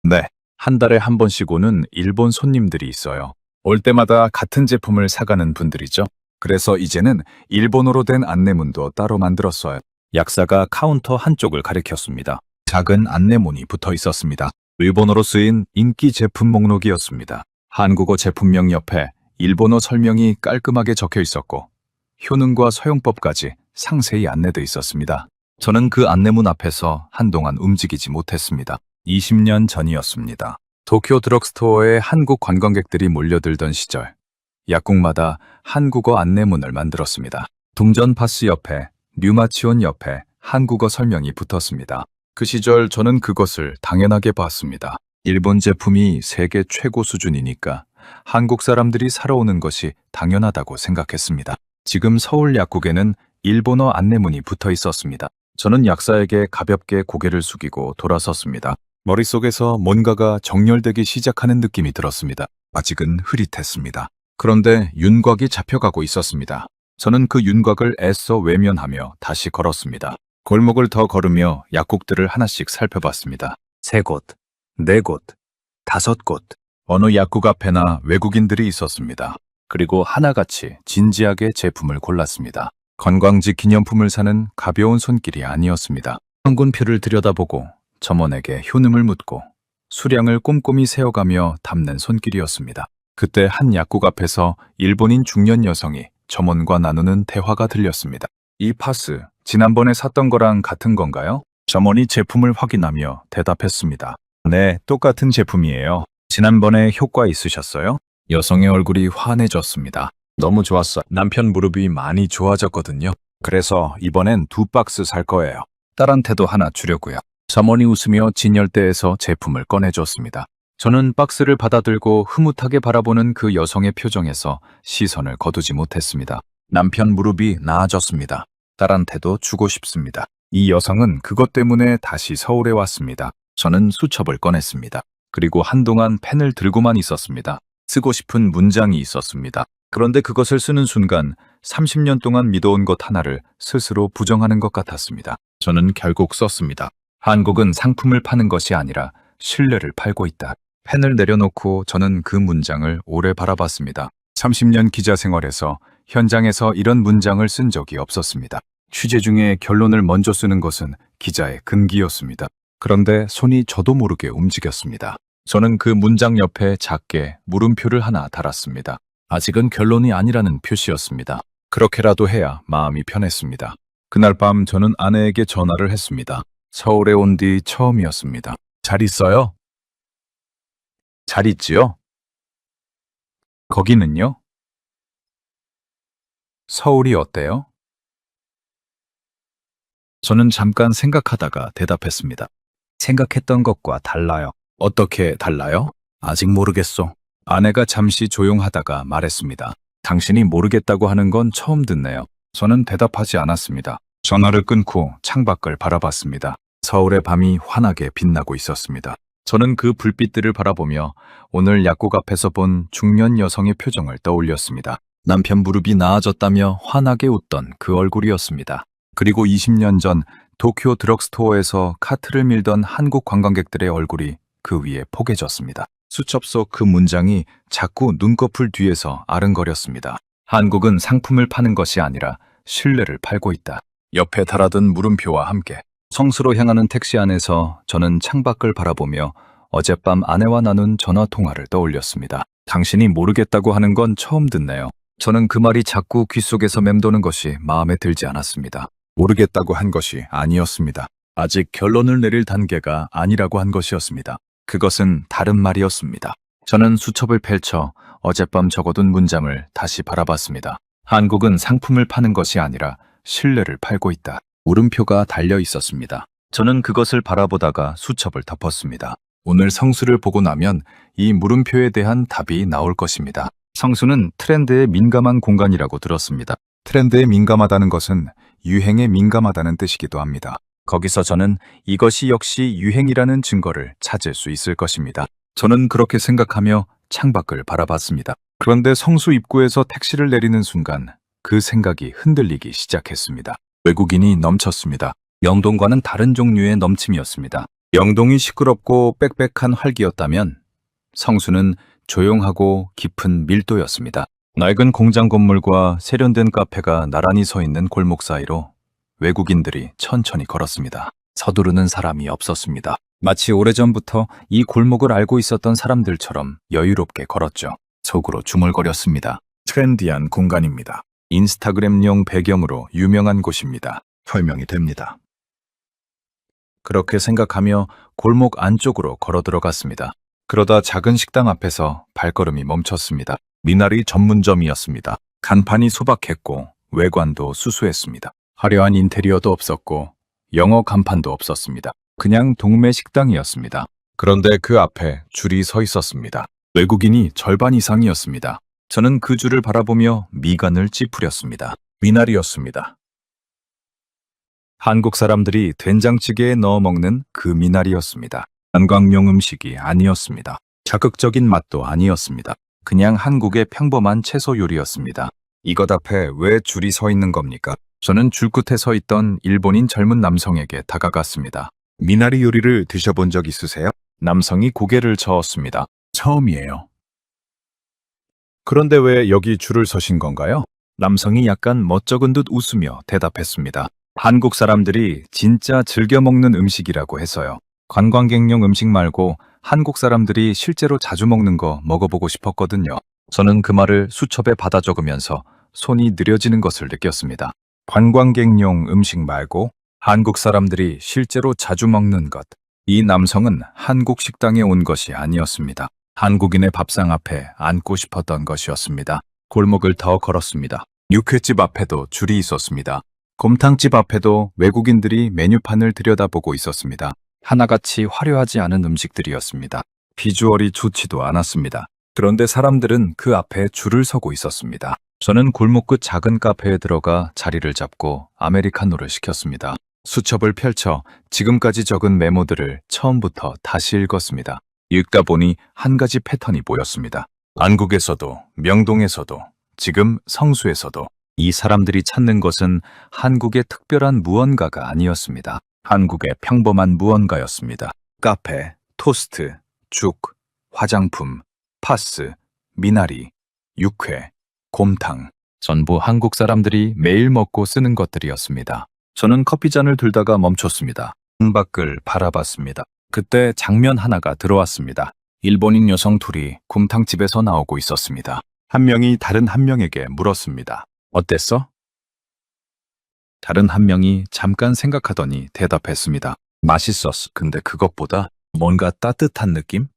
네. 한 달에 한 번씩 오는 일본 손님들이 있어요. 올 때마다 같은 제품을 사가는 분들이죠. 그래서 이제는 일본어로 된 안내문도 따로 만들었어요. 약사가 카운터 한쪽을 가리켰습니다. 작은 안내문이 붙어 있었습니다. 일본어로 쓰인 인기 제품 목록이었습니다. 한국어 제품명 옆에 일본어 설명이 깔끔하게 적혀 있었고 효능과 사용법까지 상세히 안내돼 있었습니다. 저는 그 안내문 앞에서 한동안 움직이지 못했습니다. 20년 전이었습니다. 도쿄 드럭스토어에 한국 관광객들이 몰려들던 시절, 약국마다 한국어 안내문을 만들었습니다. 동전 파스 옆에, 류마치온 옆에 한국어 설명이 붙었습니다. 그 시절 저는 그것을 당연하게 봤습니다. 일본 제품이 세계 최고 수준이니까 한국 사람들이 사러 오는 것이 당연하다고 생각했습니다. 지금 서울 약국에는 일본어 안내문이 붙어 있었습니다. 저는 약사에게 가볍게 고개를 숙이고 돌아섰습니다. 머릿속에서 뭔가가 정렬되기 시작하는 느낌이 들었습니다. 아직은 흐릿했습니다. 그런데 윤곽이 잡혀가고 있었습니다. 저는 그 윤곽을 애써 외면하며 다시 걸었습니다. 골목을 더 걸으며 약국들을 하나씩 살펴봤습니다. 3곳, 4곳, 5곳. 어느 약국 앞에나 외국인들이 있었습니다. 그리고 하나같이 진지하게 제품을 골랐습니다. 관광지 기념품을 사는 가벼운 손길이 아니었습니다. 항군표를 들여다보고 점원에게 효능을 묻고 수량을 꼼꼼히 세어가며 담는 손길이었습니다. 그때 한 약국 앞에서 일본인 중년 여성이 점원과 나누는 대화가 들렸습니다. 이 파스, 지난번에 샀던 거랑 같은 건가요? 점원이 제품을 확인하며 대답했습니다. 네, 똑같은 제품이에요. 지난번에 효과 있으셨어요? 여성의 얼굴이 환해졌습니다. 너무 좋았어. 남편 무릎이 많이 좋아졌거든요. 그래서 이번엔 2박스 살 거예요. 딸한테도 하나 주려고요. 점원이 웃으며 진열대에서 제품을 꺼내줬습니다. 저는 박스를 받아들고 흐뭇하게 바라보는 그 여성의 표정에서 시선을 거두지 못했습니다. 남편 무릎이 나아졌습니다. 딸한테도 주고 싶습니다. 이 여성은 그것 때문에 다시 서울에 왔습니다. 저는 수첩을 꺼냈습니다. 그리고 한동안 펜을 들고만 있었습니다. 쓰고 싶은 문장이 있었습니다. 그런데 그것을 쓰는 순간 30년 동안 믿어온 것 하나를 스스로 부정하는 것 같았습니다. 저는 결국 썼습니다. 한국은 상품을 파는 것이 아니라 신뢰를 팔고 있다. 펜을 내려놓고 저는 그 문장을 오래 바라봤습니다. 30년 기자 생활에서 현장에서 이런 문장을 쓴 적이 없었습니다. 취재 중에 결론을 먼저 쓰는 것은 기자의 금기였습니다. 그런데 손이 저도 모르게 움직였습니다. 저는 그 문장 옆에 작게 물음표를 하나 달았습니다. 아직은 결론이 아니라는 표시였습니다. 그렇게라도 해야 마음이 편했습니다. 그날 밤 저는 아내에게 전화를 했습니다. 서울에 온 뒤 처음이었습니다. 잘 있어요? 잘 있지요? 거기는요? 서울이 어때요? 저는 잠깐 생각하다가 대답했습니다. 생각했던 것과 달라요. 어떻게 달라요? 아직 모르겠어. 아내가 잠시 조용하다가 말했습니다. 당신이 모르겠다고 하는 건 처음 듣네요. 저는 대답하지 않았습니다. 전화를 끊고 창밖을 바라봤습니다. 서울의 밤이 환하게 빛나고 있었습니다. 저는 그 불빛들을 바라보며 오늘 약국 앞에서 본 중년 여성의 표정을 떠올렸습니다. 남편 무릎이 나아졌다며 환하게 웃던 그 얼굴이었습니다. 그리고 20년 전 도쿄 드럭스토어에서 카트를 밀던 한국 관광객들의 얼굴이 그 위에 포개졌습니다. 수첩 속 그 문장이 자꾸 눈꺼풀 뒤에서 아른거렸습니다. 한국은 상품을 파는 것이 아니라 신뢰를 팔고 있다. 옆에 달아둔 물음표와 함께 성수로 향하는 택시 안에서 저는 창밖을 바라보며 어젯밤 아내와 나눈 전화 통화를 떠올렸습니다. 당신이 모르겠다고 하는 건 처음 듣네요. 저는 그 말이 자꾸 귓속에서 맴도는 것이 마음에 들지 않았습니다. 모르겠다고 한 것이 아니었습니다. 아직 결론을 내릴 단계가 아니라고 한 것이었습니다. 그것은 다른 말이었습니다. 저는 수첩을 펼쳐 어젯밤 적어둔 문장을 다시 바라봤습니다. 한국은 상품을 파는 것이 아니라 신뢰를 팔고 있다. 물음표가 달려 있었습니다. 저는 그것을 바라보다가 수첩을 덮었습니다. 오늘 성수를 보고 나면 이 물음표에 대한 답이 나올 것입니다. 성수는 트렌드에 민감한 공간이라고 들었습니다. 트렌드에 민감하다는 것은 유행에 민감하다는 뜻이기도 합니다. 거기서 저는 이것이 역시 유행이라는 증거를 찾을 수 있을 것입니다. 저는 그렇게 생각하며 창밖을 바라봤습니다. 그런데 성수 입구에서 택시를 내리는 순간 그 생각이 흔들리기 시작했습니다. 외국인이 넘쳤습니다. 영동과는 다른 종류의 넘침이었습니다. 영동이 시끄럽고 빽빽한 활기였다면 성수는 조용하고 깊은 밀도였습니다. 낡은 공장 건물과 세련된 카페가 나란히 서 있는 골목 사이로 외국인들이 천천히 걸었습니다. 서두르는 사람이 없었습니다. 마치 오래전부터 이 골목을 알고 있었던 사람들처럼 여유롭게 걸었죠. 속으로 중얼거렸습니다. 트렌디한 공간입니다. 인스타그램용 배경으로 유명한 곳입니다. 설명이 됩니다. 그렇게 생각하며 골목 안쪽으로 걸어 들어갔습니다. 그러다 작은 식당 앞에서 발걸음이 멈췄습니다. 미나리 전문점이었습니다. 간판이 소박했고 외관도 수수했습니다. 화려한 인테리어도 없었고 영어 간판도 없었습니다. 그냥 동네 식당이었습니다. 그런데 그 앞에 줄이 서 있었습니다. 외국인이 절반 이상이었습니다. 저는 그 줄을 바라보며 미간을 찌푸렸습니다. 미나리였습니다. 한국 사람들이 된장찌개에 넣어 먹는 그 미나리였습니다. 관광용 음식이 아니었습니다. 자극적인 맛도 아니었습니다. 그냥 한국의 평범한 채소 요리였습니다. 이것 앞에 왜 줄이 서 있는 겁니까? 저는 줄 끝에 서 있던 일본인 젊은 남성에게 다가갔습니다. 미나리 요리를 드셔본 적 있으세요? 남성이 고개를 저었습니다. 처음이에요. 그런데 왜 여기 줄을 서신 건가요? 남성이 약간 멋쩍은 듯 웃으며 대답했습니다. 한국 사람들이 진짜 즐겨 먹는 음식이라고 해서요. 관광객용 음식 말고 한국 사람들이 실제로 자주 먹는 거 먹어보고 싶었거든요. 저는 그 말을 수첩에 받아 적으면서 손이 느려지는 것을 느꼈습니다. 관광객용 음식 말고 한국 사람들이 실제로 자주 먹는 것. 이 남성은 한국 식당에 온 것이 아니었습니다. 한국인의 밥상 앞에 앉고 싶었던 것이었습니다. 골목을 더 걸었습니다. 육회집 앞에도 줄이 있었습니다. 곰탕집 앞에도 외국인들이 메뉴판을 들여다보고 있었습니다. 하나같이 화려하지 않은 음식들이었습니다. 비주얼이 좋지도 않았습니다. 그런데 사람들은 그 앞에 줄을 서고 있었습니다. 저는 골목 끝 작은 카페에 들어가 자리를 잡고 아메리카노를 시켰습니다. 수첩을 펼쳐 지금까지 적은 메모들을 처음부터 다시 읽었습니다. 읽다 보니 한 가지 패턴이 보였습니다. 안국에서도, 명동에서도, 지금 성수에서도 이 사람들이 찾는 것은 한국의 특별한 무언가가 아니었습니다. 한국의 평범한 무언가였습니다. 카페, 토스트, 죽, 화장품, 파스, 미나리, 육회, 곰탕. 전부 한국 사람들이 매일 먹고 쓰는 것들이었습니다. 저는 커피잔을 들다가 멈췄습니다. 창밖을 바라봤습니다. 그때 장면 하나가 들어왔습니다. 일본인 여성 둘이 곰탕집에서 나오고 있었습니다. 한 명이 다른 한 명에게 물었습니다. 어땠어? 다른 한 명이 잠깐 생각하더니 대답했습니다. 맛있었어. 근데 그것보다 뭔가 따뜻한 느낌?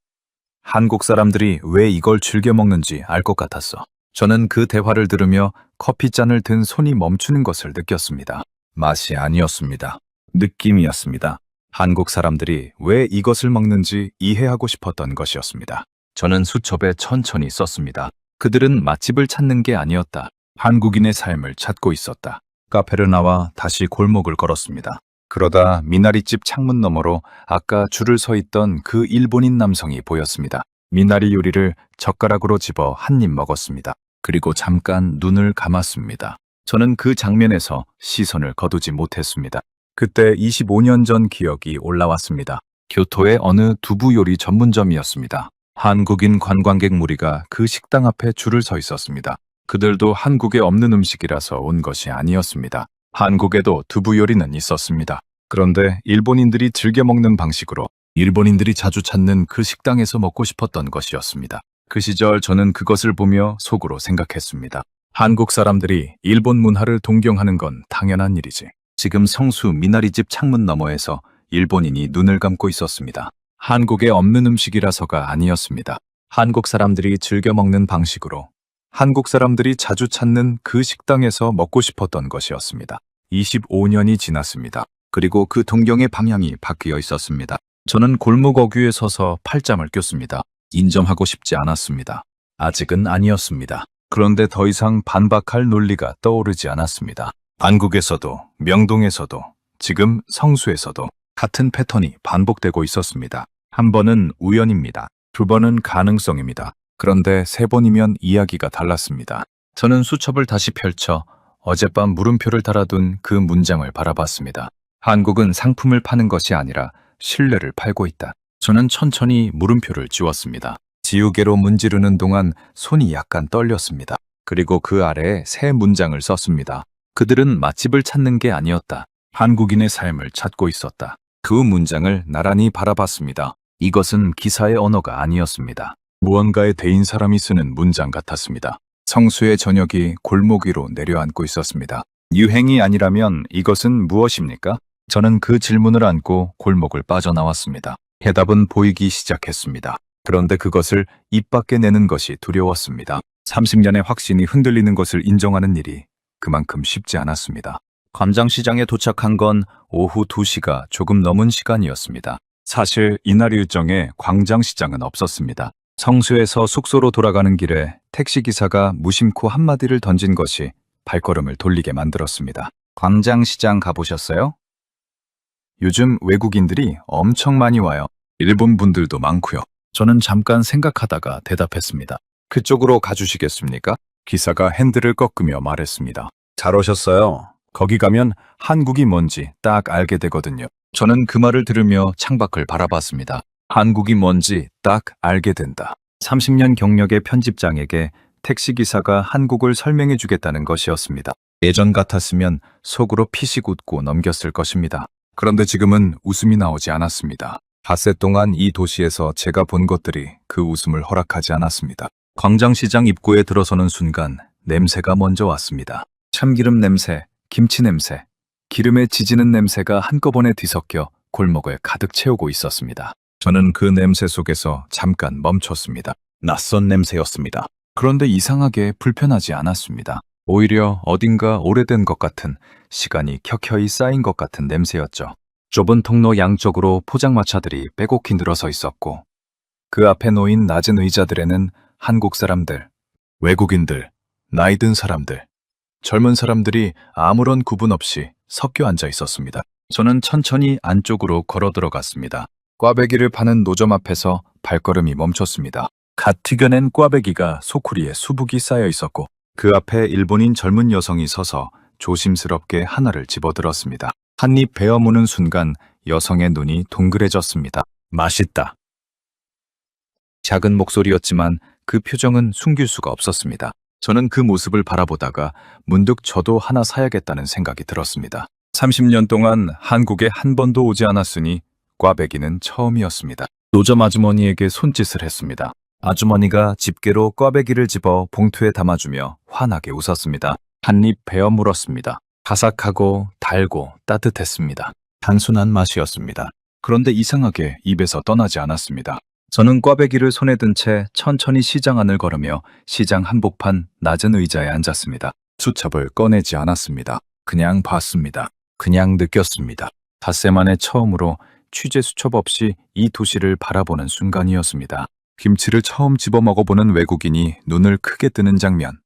한국 사람들이 왜 이걸 즐겨 먹는지 알 것 같았어. 저는 그 대화를 들으며 커피잔을 든 손이 멈추는 것을 느꼈습니다. 맛이 아니었습니다. 느낌이었습니다. 한국 사람들이 왜 이것을 먹는지 이해하고 싶었던 것이었습니다. 저는 수첩에 천천히 썼습니다. 그들은 맛집을 찾는 게 아니었다. 한국인의 삶을 찾고 있었다. 카페를 나와 다시 골목을 걸었습니다. 그러다 미나리집 창문 너머로 아까 줄을 서 있던 그 일본인 남성이 보였습니다. 미나리 요리를 젓가락으로 집어 한 입 먹었습니다. 그리고 잠깐 눈을 감았습니다. 저는 그 장면에서 시선을 거두지 못했습니다. 그때 25년 전 기억이 올라왔습니다. 교토의 어느 두부 요리 전문점이었습니다. 한국인 관광객 무리가 그 식당 앞에 줄을 서 있었습니다. 그들도 한국에 없는 음식이라서 온 것이 아니었습니다. 한국에도 두부 요리는 있었습니다. 그런데 일본인들이 즐겨 먹는 방식으로 일본인들이 자주 찾는 그 식당에서 먹고 싶었던 것이었습니다. 그 시절 저는 그것을 보며 속으로 생각했습니다. 한국 사람들이 일본 문화를 동경하는 건 당연한 일이지. 지금 성수 미나리집 창문 너머에서 일본인이 눈을 감고 있었습니다. 한국에 없는 음식이라서가 아니었습니다. 한국 사람들이 즐겨 먹는 방식으로 한국 사람들이 자주 찾는 그 식당에서 먹고 싶었던 것이었습니다. 25년이 지났습니다. 그리고 그 동경의 방향이 바뀌어 있었습니다. 저는 골목 어귀에 서서 팔짱을 꼈습니다. 인정하고 싶지 않았습니다. 아직은 아니었습니다. 그런데 더 이상 반박할 논리가 떠오르지 않았습니다. 안국에서도, 명동에서도, 지금 성수에서도 같은 패턴이 반복되고 있었습니다. 한 번은 우연입니다. 두 번은 가능성입니다. 그런데 세 번이면 이야기가 달랐습니다. 저는 수첩을 다시 펼쳐 어젯밤 물음표를 달아둔 그 문장을 바라봤습니다. 한국은 상품을 파는 것이 아니라 신뢰를 팔고 있다. 저는 천천히 물음표를 지웠습니다. 지우개로 문지르는 동안 손이 약간 떨렸습니다. 그리고 그 아래에 새 문장을 썼습니다. 그들은 맛집을 찾는 게 아니었다. 한국인의 삶을 찾고 있었다. 그 문장을 나란히 바라봤습니다. 이것은 기사의 언어가 아니었습니다. 무언가에 대인 사람이 쓰는 문장 같았습니다. 성수의 저녁이 골목 위로 내려앉고 있었습니다. 유행이 아니라면 이것은 무엇입니까? 저는 그 질문을 안고 골목을 빠져나왔습니다. 해답은 보이기 시작했습니다. 그런데 그것을 입 밖에 내는 것이 두려웠습니다. 30년의 확신이 흔들리는 것을 인정하는 일이 그만큼 쉽지 않았습니다. 광장시장에 도착한 건 오후 2시가 조금 넘은 시간이었습니다. 사실 이날 일정에 광장시장은 없었습니다. 성수에서 숙소로 돌아가는 길에 택시기사가 무심코 한마디를 던진 것이 발걸음을 돌리게 만들었습니다. 광장시장 가보셨어요? 요즘 외국인들이 엄청 많이 와요. 일본 분들도 많고요. 저는 잠깐 생각하다가 대답했습니다. 그쪽으로 가주시겠습니까? 기사가 핸들을 꺾으며 말했습니다. 잘 오셨어요. 거기 가면 한국이 뭔지 딱 알게 되거든요. 저는 그 말을 들으며 창밖을 바라봤습니다. 한국이 뭔지 딱 알게 된다. 30년 경력의 편집장에게 택시기사가 한국을 설명해 주겠다는 것이었습니다. 예전 같았으면 속으로 피식 웃고 넘겼을 것입니다. 그런데 지금은 웃음이 나오지 않았습니다. 닷새 동안 이 도시에서 제가 본 것들이 그 웃음을 허락하지 않았습니다. 광장시장 입구에 들어서는 순간 냄새가 먼저 왔습니다. 참기름 냄새, 김치 냄새, 기름에 지지는 냄새가 한꺼번에 뒤섞여 골목을 가득 채우고 있었습니다. 저는 그 냄새 속에서 잠깐 멈췄습니다. 낯선 냄새였습니다. 그런데 이상하게 불편하지 않았습니다. 오히려 어딘가 오래된 것 같은, 시간이 켜켜이 쌓인 것 같은 냄새였죠. 좁은 통로 양쪽으로 포장마차들이 빼곡히 늘어서 있었고 그 앞에 놓인 낮은 의자들에는 한국 사람들, 외국인들, 나이 든 사람들, 젊은 사람들이 아무런 구분 없이 섞여 앉아 있었습니다. 저는 천천히 안쪽으로 걸어 들어갔습니다. 꽈배기를 파는 노점 앞에서 발걸음이 멈췄습니다. 갓 튀겨낸 꽈배기가 소쿠리에 수북이 쌓여 있었고 그 앞에 일본인 젊은 여성이 서서 조심스럽게 하나를 집어들었습니다. 한 입 베어 무는 순간 여성의 눈이 동그래졌습니다. 맛있다. 작은 목소리였지만 그 표정은 숨길 수가 없었습니다. 저는 그 모습을 바라보다가 문득 저도 하나 사야겠다는 생각이 들었습니다. 30년 동안 한국에 한 번도 오지 않았으니 꽈배기는 처음이었습니다. 노점 아주머니에게 손짓을 했습니다. 아주머니가 집게로 꽈배기를 집어 봉투에 담아주며 환하게 웃었습니다. 한 입 베어 물었습니다. 바삭하고 달고 따뜻했습니다. 단순한 맛이었습니다. 그런데 이상하게 입에서 떠나지 않았습니다. 저는 꽈배기를 손에 든 채 천천히 시장 안을 걸으며 시장 한복판 낮은 의자에 앉았습니다. 수첩을 꺼내지 않았습니다. 그냥 봤습니다. 그냥 느꼈습니다. 닷새 만에 처음으로 취재 수첩 없이 이 도시를 바라보는 순간이었습니다. 김치를 처음 집어 먹어보는 외국인이 눈을 크게 뜨는 장면.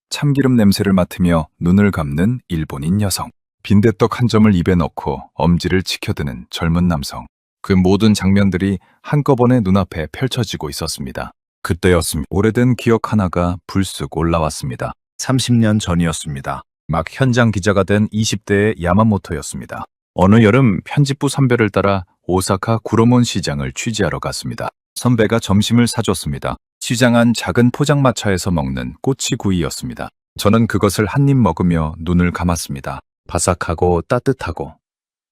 참기름 냄새를 맡으며 눈을 감는 일본인 여성. 빈대떡 한 점을 입에 넣고 엄지를 치켜드는 젊은 남성. 그 모든 장면들이 한꺼번에 눈앞에 펼쳐지고 있었습니다. 그때였습니다. 오래된 기억 하나가 불쑥 올라왔습니다. 30년 전이었습니다. 막 현장 기자가 된 20대의 야마모토였습니다. 어느 여름 편집부 선배를 따라 오사카 구로몬 시장을 취재하러 갔습니다. 선배가 점심을 사줬습니다. 시장 안 작은 포장마차에서 먹는 꼬치구이였습니다. 저는 그것을 한 입 먹으며 눈을 감았습니다. 바삭하고 따뜻하고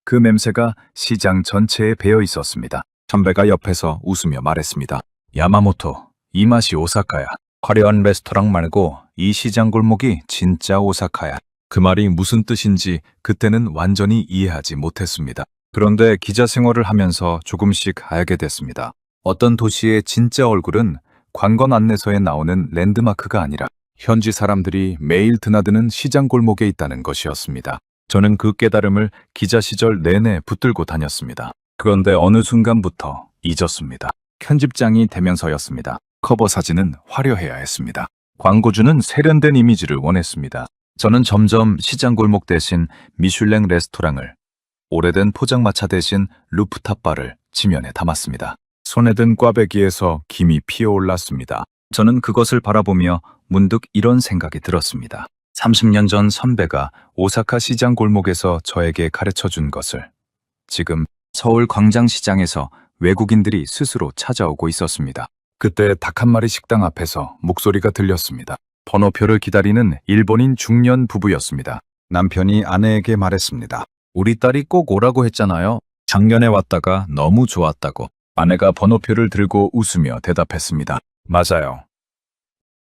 그 냄새가 시장 전체에 배어 있었습니다. 선배가 옆에서 웃으며 말했습니다. 야마모토, 이 맛이 오사카야. 화려한 레스토랑 말고 이 시장 골목이 진짜 오사카야. 그 말이 무슨 뜻인지 그때는 완전히 이해하지 못했습니다. 그런데 기자 생활을 하면서 조금씩 알게 됐습니다. 어떤 도시의 진짜 얼굴은 관광 안내서에 나오는 랜드마크가 아니라 현지 사람들이 매일 드나드는 시장 골목에 있다는 것이었습니다. 저는 그 깨달음을 기자 시절 내내 붙들고 다녔습니다. 그런데 어느 순간부터 잊었습니다. 편집장이 대면서였습니다. 커버 사진은 화려해야 했습니다. 광고주는 세련된 이미지를 원했습니다. 저는 점점 시장 골목 대신 미슐랭 레스토랑을, 오래된 포장마차 대신 루프탑 바를 지면에 담았습니다. 손에 든 꽈배기에서 김이 피어올랐습니다. 저는 그것을 바라보며 문득 이런 생각이 들었습니다. 30년 전 선배가 오사카 시장 골목에서 저에게 가르쳐준 것을 지금 서울 광장시장에서 외국인들이 스스로 찾아오고 있었습니다. 그때 닭 한 마리 식당 앞에서 목소리가 들렸습니다. 번호표를 기다리는 일본인 중년 부부였습니다. 남편이 아내에게 말했습니다. 우리 딸이 꼭 오라고 했잖아요. 작년에 왔다가 너무 좋았다고. 아내가 번호표를 들고 웃으며 대답했습니다. 맞아요.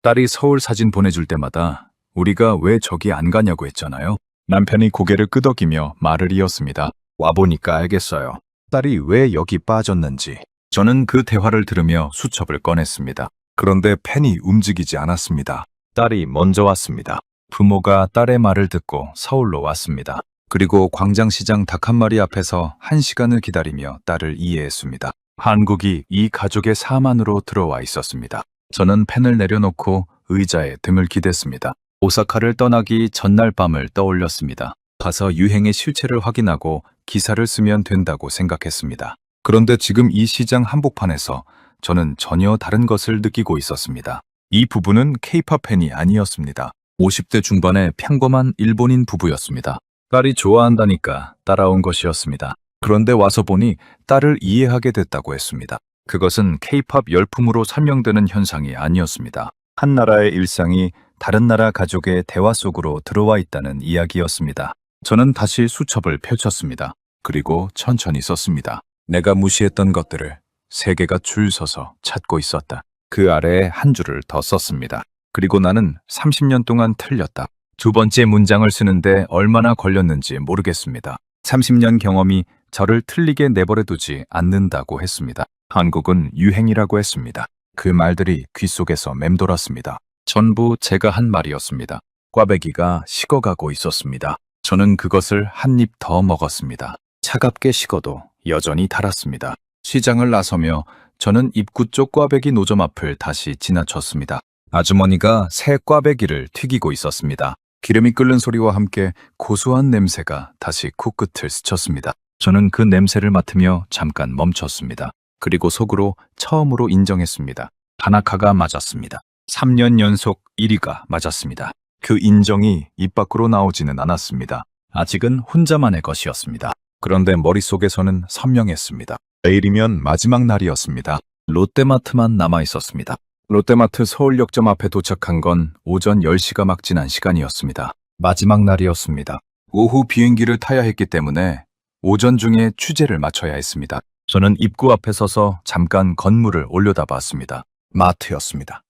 딸이 서울 사진 보내줄 때마다 우리가 왜 저기 안 가냐고 했잖아요. 남편이 고개를 끄덕이며 말을 이었습니다. 와보니까 알겠어요. 딸이 왜 여기 빠졌는지. 저는 그 대화를 들으며 수첩을 꺼냈습니다. 그런데 펜이 움직이지 않았습니다. 딸이 먼저 왔습니다. 부모가 딸의 말을 듣고 서울로 왔습니다. 그리고 광장시장 닭 한 마리 앞에서 1시간을 기다리며 딸을 이해했습니다. 한국이 이 가족의 삶 안으로 들어와 있었습니다. 저는 펜을 내려놓고 의자에 등을 기댔습니다. 오사카를 떠나기 전날 밤을 떠올렸습니다. 가서 유행의 실체를 확인하고 기사를 쓰면 된다고 생각했습니다. 그런데 지금 이 시장 한복판에서 저는 전혀 다른 것을 느끼고 있었습니다. 이 부부는 K-팝 팬이 아니었습니다. 50대 중반의 평범한 일본인 부부였습니다. 딸이 좋아한다니까 따라온 것이었습니다. 그런데 와서 보니 딸을 이해하게 됐다고 했습니다. 그것은 K-팝 열풍으로 설명되는 현상이 아니었습니다. 한 나라의 일상이 다른 나라 가족의 대화 속으로 들어와 있다는 이야기였습니다. 저는 다시 수첩을 펼쳤습니다. 그리고 천천히 썼습니다. 내가 무시했던 것들을 세 개가 줄 서서 찾고 있었다. 그 아래에 한 줄을 더 썼습니다. 그리고 나는 30년 동안 틀렸다. 두 번째 문장을 쓰는데 얼마나 걸렸는지 모르겠습니다. 30년 경험이 저를 틀리게 내버려두지 않는다고 했습니다. 한국은 유행이라고 했습니다. 그 말들이 귓속에서 맴돌았습니다. 전부 제가 한 말이었습니다. 꽈배기가 식어가고 있었습니다. 저는 그것을 한 입 더 먹었습니다. 차갑게 식어도 여전히 달았습니다. 시장을 나서며 저는 입구 쪽 꽈배기 노점 앞을 다시 지나쳤습니다. 아주머니가 새 꽈배기를 튀기고 있었습니다. 기름이 끓는 소리와 함께 고소한 냄새가 다시 코끝을 스쳤습니다. 저는 그 냄새를 맡으며 잠깐 멈췄습니다. 그리고 속으로 처음으로 인정했습니다. 다나카가 맞았습니다. 3년 연속 1위가 맞았습니다. 그 인정이 입 밖으로 나오지는 않았습니다. 아직은 혼자만의 것이었습니다. 그런데 머릿속에서는 선명했습니다. 내일이면 마지막 날이었습니다. 롯데마트만 남아 있었습니다. 롯데마트 서울역점 앞에 도착한 건 오전 10시가 막 지난 시간이었습니다. 마지막 날이었습니다. 오후 비행기를 타야 했기 때문에 오전 중에 취재를 마쳐야 했습니다. 저는 입구 앞에 서서 잠깐 건물을 올려다봤습니다. 마트였습니다.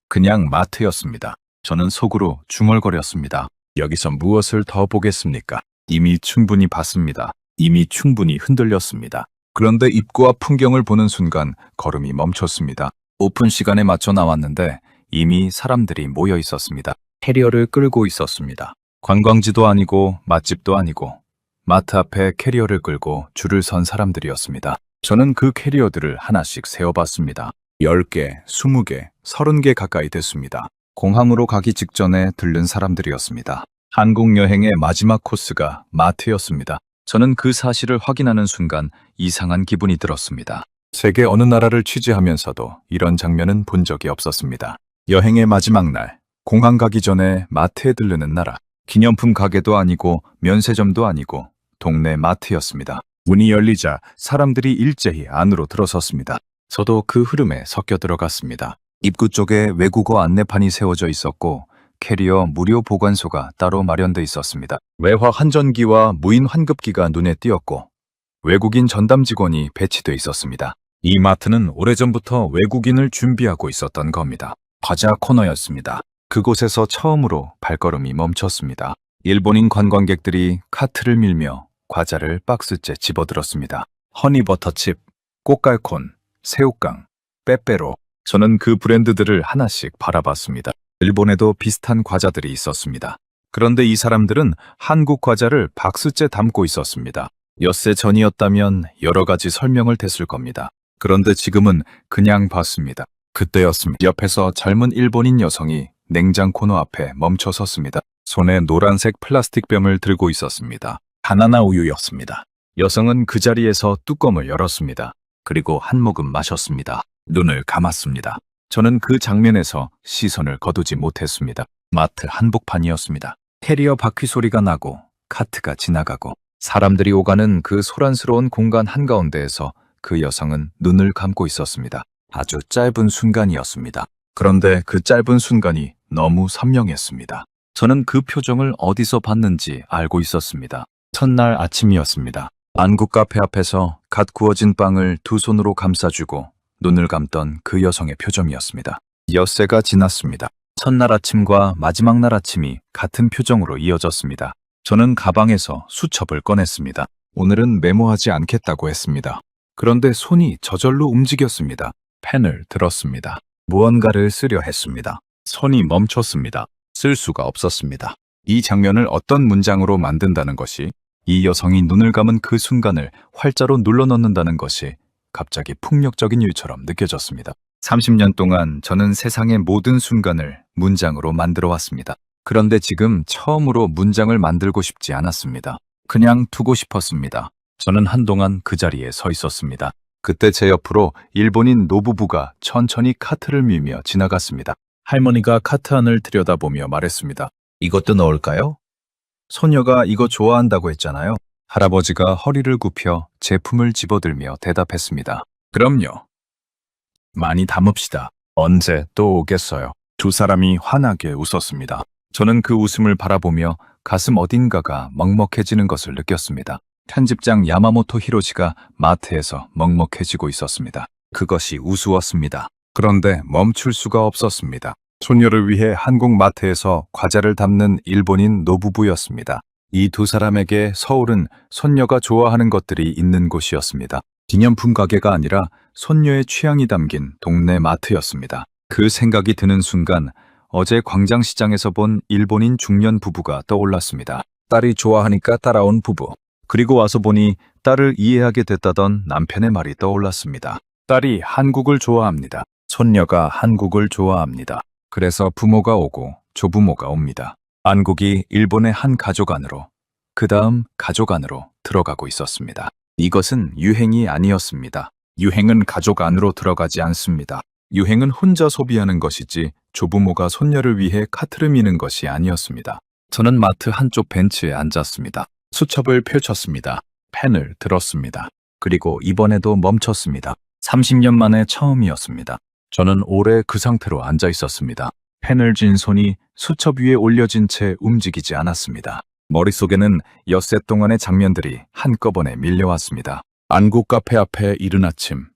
그냥 마트였습니다. 저는 속으로 중얼거렸습니다. 여기서 무엇을 더 보겠습니까? 이미 충분히 봤습니다. 이미 충분히 흔들렸습니다. 그런데 입구 앞 풍경을 보는 순간 걸음이 멈췄습니다. 오픈 시간에 맞춰 나왔는데 이미 사람들이 모여 있었습니다. 캐리어를 끌고 있었습니다. 관광지도 아니고 맛집도 아니고 마트 앞에 캐리어를 끌고 줄을 선 사람들이었습니다. 저는 그 캐리어들을 하나씩 세어봤습니다. 10개, 20개, 30개 가까이 됐습니다. 공항으로 가기 직전에 들른 사람들이었습니다. 한국 여행의 마지막 코스가 마트였습니다. 저는 그 사실을 확인하는 순간 이상한 기분이 들었습니다. 세계 어느 나라를 취재하면서도 이런 장면은 본 적이 없었습니다. 여행의 마지막 날, 공항 가기 전에 마트에 들르는 나라. 기념품 가게도 아니고 면세점도 아니고 동네 마트였습니다. 문이 열리자 사람들이 일제히 안으로 들어섰습니다. 저도 그 흐름에 섞여 들어갔습니다. 입구 쪽에 외국어 안내판이 세워져 있었고 캐리어 무료 보관소가 따로 마련돼 있었습니다. 외화 환전기와 무인 환급기가 눈에 띄었고 외국인 전담 직원이 배치돼 있었습니다. 이 마트는 오래전부터 외국인을 준비하고 있었던 겁니다. 과자 코너였습니다. 그곳에서 처음으로 발걸음이 멈췄습니다. 일본인 관광객들이 카트를 밀며 과자를 박스째 집어들었습니다. 허니버터칩, 꽃갈콘, 새우깡, 빼빼로. 저는 그 브랜드들을 하나씩 바라봤습니다. 일본에도 비슷한 과자들이 있었습니다. 그런데 이 사람들은 한국 과자를 박스째 담고 있었습니다. 엿새 전이었다면 여러 가지 설명을 댔을 겁니다. 그런데 지금은 그냥 봤습니다. 그때였습니다. 옆에서 젊은 일본인 여성이 냉장 코너 앞에 멈춰 섰습니다. 손에 노란색 플라스틱 병을 들고 있었습니다. 바나나 우유였습니다. 여성은 그 자리에서 뚜껑을 열었습니다. 그리고 한 모금 마셨습니다. 눈을 감았습니다. 저는 그 장면에서 시선을 거두지 못했습니다. 마트 한복판이었습니다. 캐리어 바퀴 소리가 나고 카트가 지나가고 사람들이 오가는 그 소란스러운 공간 한가운데에서 그 여성은 눈을 감고 있었습니다. 아주 짧은 순간이었습니다. 그런데 그 짧은 순간이 너무 선명했습니다. 저는 그 표정을 어디서 봤는지 알고 있었습니다. 첫날 아침이었습니다. 안국 카페 앞에서 갓 구워진 빵을 두 손으로 감싸주고 눈을 감던 그 여성의 표정이었습니다. 엿새가 지났습니다. 첫날 아침과 마지막 날 아침이 같은 표정으로 이어졌습니다. 저는 가방에서 수첩을 꺼냈습니다. 오늘은 메모하지 않겠다고 했습니다. 그런데 손이 저절로 움직였습니다. 펜을 들었습니다. 무언가를 쓰려 했습니다. 손이 멈췄습니다. 쓸 수가 없었습니다. 이 장면을 어떤 문장으로 만든다는 것이, 이 여성이 눈을 감은 그 순간을 활자로 눌러넣는다는 것이 갑자기 폭력적인 일처럼 느껴졌습니다. 30년 동안 저는 세상의 모든 순간을 문장으로 만들어 왔습니다. 그런데 지금 처음으로 문장을 만들고 싶지 않았습니다. 그냥 두고 싶었습니다. 저는 한동안 그 자리에 서 있었습니다. 그때 제 옆으로 일본인 노부부가 천천히 카트를 밀며 지나갔습니다. 할머니가 카트 안을 들여다보며 말했습니다. 이것도 넣을까요? 소녀가 이거 좋아한다고 했잖아요. 할아버지가 허리를 굽혀 제품을 집어들며 대답했습니다. 그럼요. 많이 담읍시다. 언제 또 오겠어요? 두 사람이 환하게 웃었습니다. 저는 그 웃음을 바라보며 가슴 어딘가가 먹먹해지는 것을 느꼈습니다. 편집장 야마모토 히로시가 마트에서 먹먹해지고 있었습니다. 그것이 우스웠습니다. 그런데 멈출 수가 없었습니다. 소녀를 위해 한국 마트에서 과자를 담는 일본인 노부부였습니다. 이 두 사람에게 서울은 손녀가 좋아하는 것들이 있는 곳이었습니다. 기념품 가게가 아니라 손녀의 취향이 담긴 동네 마트였습니다. 그 생각이 드는 순간 어제 광장시장에서 본 일본인 중년 부부가 떠올랐습니다. 딸이 좋아하니까 따라온 부부. 그리고 와서 보니 딸을 이해하게 됐다던 남편의 말이 떠올랐습니다. 딸이 한국을 좋아합니다. 손녀가 한국을 좋아합니다. 그래서 부모가 오고 조부모가 옵니다. 한국이 일본의 한 가족 안으로, 그 다음 가족 안으로 들어가고 있었습니다. 이것은 유행이 아니었습니다. 유행은 가족 안으로 들어가지 않습니다. 유행은 혼자 소비하는 것이지 조부모가 손녀를 위해 카트를 미는 것이 아니었습니다. 저는 마트 한쪽 벤치에 앉았습니다. 수첩을 펼쳤습니다. 펜을 들었습니다. 그리고 이번에도 멈췄습니다. 30년 만에 처음이었습니다. 저는 오래 그 상태로 앉아 있었습니다. 펜을 쥔 손이 수첩 위에 올려진 채 움직이지 않았습니다. 머릿속에는 엿새 동안의 장면들이 한꺼번에 밀려왔습니다. 안국 카페 앞에 이른 아침,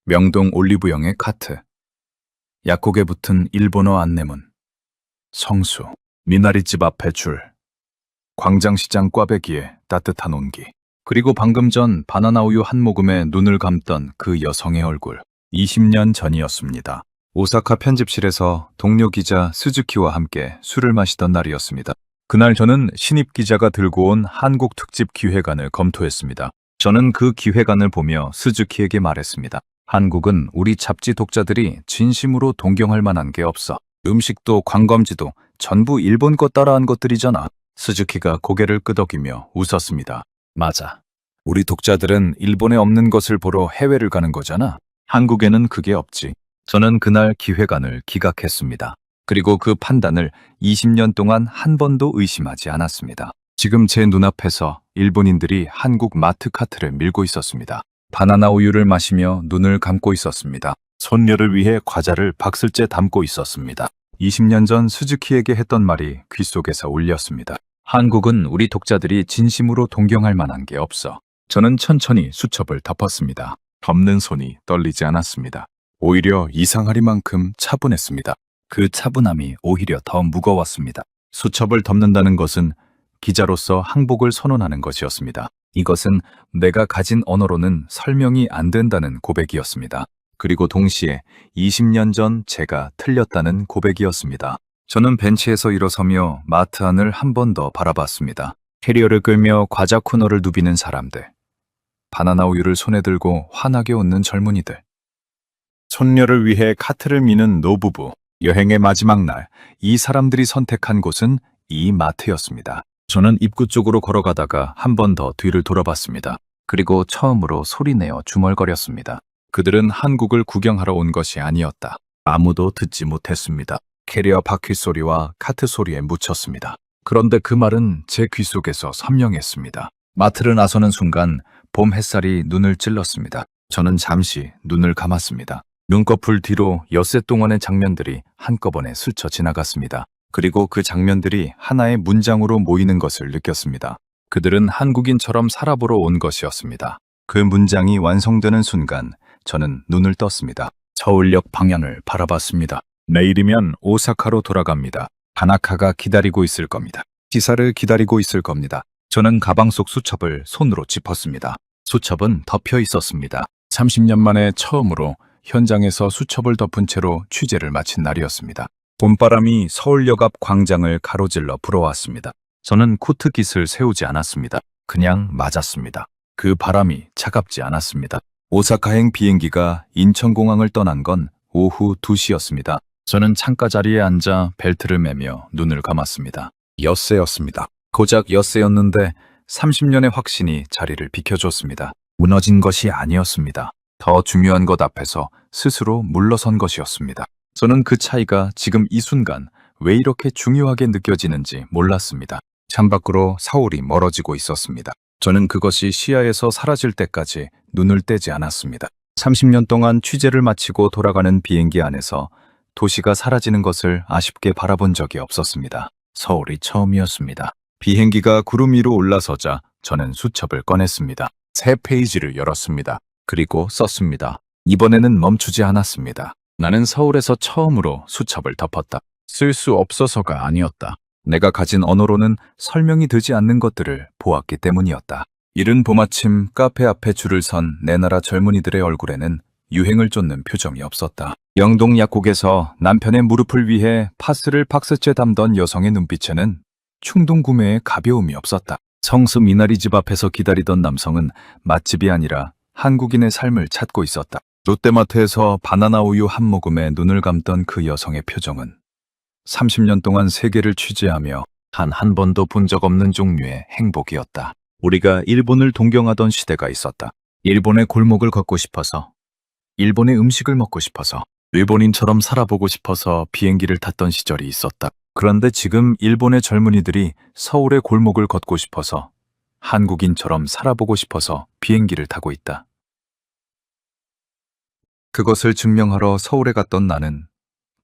명동 올리브영의 카트, 약국에 붙은 일본어 안내문, 성수, 미나리집 앞에 줄, 광장시장 꽈배기에 따뜻한 온기, 그리고 방금 전 바나나 우유 한 모금에 눈을 감던 그 여성의 얼굴. 20년 전이었습니다. 오사카 편집실에서 동료 기자 스즈키와 함께 술을 마시던 날이었습니다. 그날 저는 신입 기자가 들고 온 한국 특집 기획안을 검토했습니다. 저는 그 기획안을 보며 스즈키에게 말했습니다. 한국은 우리 잡지 독자들이 진심으로 동경할 만한 게 없어. 음식도 관광지도 전부 일본 거 따라한 것들이잖아. 스즈키가 고개를 끄덕이며 웃었습니다. 맞아. 우리 독자들은 일본에 없는 것을 보러 해외를 가는 거잖아. 한국에는 그게 없지. 저는 그날 기획안을 기각했습니다. 그리고 그 판단을 20년 동안 한 번도 의심하지 않았습니다. 지금 제 눈앞에서 일본인들이 한국 마트 카트를 밀고 있었습니다. 바나나 우유를 마시며 눈을 감고 있었습니다. 손녀를 위해 과자를 박스째 담고 있었습니다. 20년 전 스즈키에게 했던 말이 귓속에서 울렸습니다. 한국은 우리 독자들이 진심으로 동경할 만한 게 없어. 저는 천천히 수첩을 덮었습니다. 덮는 손이 떨리지 않았습니다. 오히려 이상하리만큼 차분했습니다. 그 차분함이 오히려 더 무거웠습니다. 수첩을 덮는다는 것은 기자로서 항복을 선언하는 것이었습니다. 이것은 내가 가진 언어로는 설명이 안 된다는 고백이었습니다. 그리고 동시에 20년 전 제가 틀렸다는 고백이었습니다. 저는 벤치에서 일어서며 마트 안을 한 번 더 바라봤습니다. 캐리어를 끌며 과자 코너를 누비는 사람들, 바나나 우유를 손에 들고 환하게 웃는 젊은이들, 손녀를 위해 카트를 미는 노부부. 여행의 마지막 날, 이 사람들이 선택한 곳은 이 마트였습니다. 저는 입구 쪽으로 걸어가다가 한 번 더 뒤를 돌아봤습니다. 그리고 처음으로 소리내어 중얼거렸습니다. 그들은 한국을 구경하러 온 것이 아니었다. 아무도 듣지 못했습니다. 캐리어 바퀴 소리와 카트 소리에 묻혔습니다. 그런데 그 말은 제 귓속에서 선명했습니다. 마트를 나서는 순간 봄 햇살이 눈을 찔렀습니다. 저는 잠시 눈을 감았습니다. 눈꺼풀 뒤로 엿새 동안의 장면들이 한꺼번에 스쳐 지나갔습니다. 그리고 그 장면들이 하나의 문장으로 모이는 것을 느꼈습니다. 그들은 한국인처럼 살아보러 온 것이었습니다. 그 문장이 완성되는 순간 저는 눈을 떴습니다. 서울역 방향을 바라봤습니다. 내일이면 오사카로 돌아갑니다. 다나카가 기다리고 있을 겁니다. 기사를 기다리고 있을 겁니다. 저는 가방 속 수첩을 손으로 짚었습니다. 수첩은 덮여 있었습니다. 30년 만에 처음으로 현장에서 수첩을 덮은 채로 취재를 마친 날이었습니다. 봄바람이 서울역 앞 광장을 가로질러 불어왔습니다. 저는 코트깃을 세우지 않았습니다. 그냥 맞았습니다. 그 바람이 차갑지 않았습니다. 오사카행 비행기가 인천공항을 떠난 건 오후 2시였습니다. 저는 창가 자리에 앉아 벨트를 매며 눈을 감았습니다. 엿새였습니다. 고작 엿새였는데 30년의 확신이 자리를 비켜줬습니다. 무너진 것이 아니었습니다. 더 중요한 것 앞에서 스스로 물러선 것이었습니다. 저는 그 차이가 지금 이 순간 왜 이렇게 중요하게 느껴지는지 몰랐습니다. 창밖으로 서울이 멀어지고 있었습니다. 저는 그것이 시야에서 사라질 때까지 눈을 떼지 않았습니다. 30년 동안 취재를 마치고 돌아가는 비행기 안에서 도시가 사라지는 것을 아쉽게 바라본 적이 없었습니다. 서울이 처음이었습니다. 비행기가 구름 위로 올라서자 저는 수첩을 꺼냈습니다. 새 페이지를 열었습니다. 그리고 썼습니다. 이번에는 멈추지 않았습니다. 나는 서울에서 처음으로 수첩을 덮었다. 쓸 수 없어서가 아니었다. 내가 가진 언어로는 설명이 되지 않는 것들을 보았기 때문이었다. 이른 봄 아침 카페 앞에 줄을 선 내 나라 젊은이들의 얼굴에는 유행을 쫓는 표정이 없었다. 영동 약국에서 남편의 무릎을 위해 파스를 박스째 담던 여성의 눈빛에는 충동 구매의 가벼움이 없었다. 성수 미나리 집 앞에서 기다리던 남성은 맛집이 아니라 한국인의 삶을 찾고 있었다. 롯데마트에서 바나나 우유 한 모금에 눈을 감던 그 여성의 표정은 30년 동안 세계를 취재하며 한 번도 본 적 없는 종류의 행복이었다. 우리가 일본을 동경하던 시대가 있었다. 일본의 골목을 걷고 싶어서, 일본의 음식을 먹고 싶어서, 일본인처럼 살아보고 싶어서 비행기를 탔던 시절이 있었다. 그런데 지금 일본의 젊은이들이 서울의 골목을 걷고 싶어서, 한국인처럼 살아보고 싶어서 비행기를 타고 있다. 그것을 증명하러 서울에 갔던 나는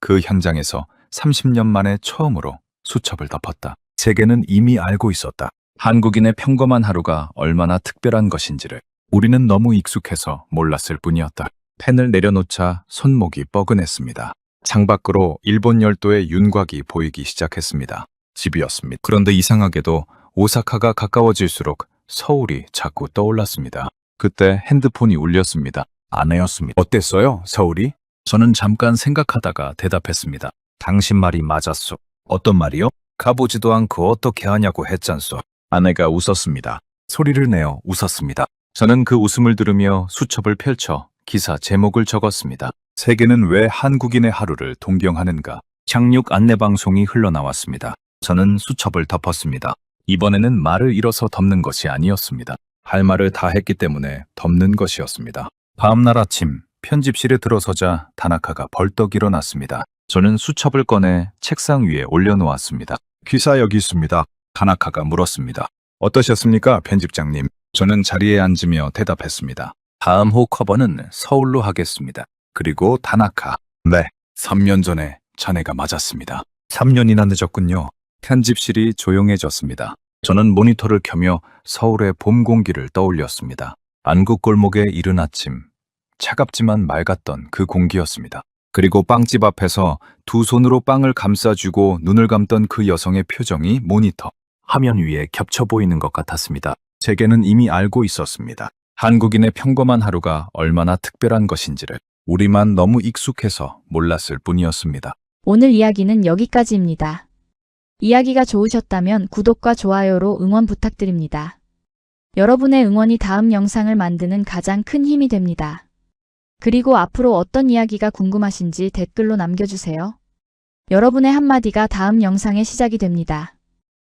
그 현장에서 30년 만에 처음으로 수첩을 덮었다. 세계는 이미 알고 있었다. 한국인의 평범한 하루가 얼마나 특별한 것인지를. 우리는 너무 익숙해서 몰랐을 뿐이었다. 펜을 내려놓자 손목이 뻐근했습니다. 창밖으로 일본 열도의 윤곽이 보이기 시작했습니다. 집이었습니다. 그런데 이상하게도 오사카가 가까워질수록 서울이 자꾸 떠올랐습니다. 그때 핸드폰이 울렸습니다. 아내였습니다. 어땠어요, 서울이? 저는 잠깐 생각하다가 대답했습니다. 당신 말이 맞았소. 어떤 말이요? 가보지도 않고 어떻게 하냐고 했잖소. 아내가 웃었습니다. 소리를 내어 웃었습니다. 저는 그 웃음을 들으며 수첩을 펼쳐 기사 제목을 적었습니다. 세계는 왜 한국인의 하루를 동경하는가? 착륙 안내방송이 흘러나왔습니다. 저는 수첩을 덮었습니다. 이번에는 말을 잃어서 덮는 것이 아니었습니다. 할 말을 다 했기 때문에 덮는 것이었습니다. 다음날 아침 편집실에 들어서자 다나카가 벌떡 일어났습니다. 저는 수첩을 꺼내 책상 위에 올려놓았습니다. 기사 여기 있습니다. 다나카가 물었습니다. 어떠셨습니까, 편집장님? 저는 자리에 앉으며 대답했습니다. 다음 호 커버는 서울로 하겠습니다. 그리고 다나카. 네, 3년 전에 자네가 맞았습니다. 3년이나 늦었군요. 편집실이 조용해졌습니다. 저는 모니터를 켜며 서울의 봄 공기를 떠올렸습니다. 안국 골목의 이른 아침, 차갑지만 맑았던 그 공기였습니다. 그리고 빵집 앞에서 두 손으로 빵을 감싸주고 눈을 감던 그 여성의 표정이 모니터 화면 위에 겹쳐 보이는 것 같았습니다. 세계는 이미 알고 있었습니다. 한국인의 평범한 하루가 얼마나 특별한 것인지를. 우리만 너무 익숙해서 몰랐을 뿐이었습니다. 오늘 이야기는 여기까지입니다. 이야기가 좋으셨다면 구독과 좋아요로 응원 부탁드립니다. 여러분의 응원이 다음 영상을 만드는 가장 큰 힘이 됩니다. 그리고 앞으로 어떤 이야기가 궁금하신지 댓글로 남겨주세요. 여러분의 한마디가 다음 영상의 시작이 됩니다.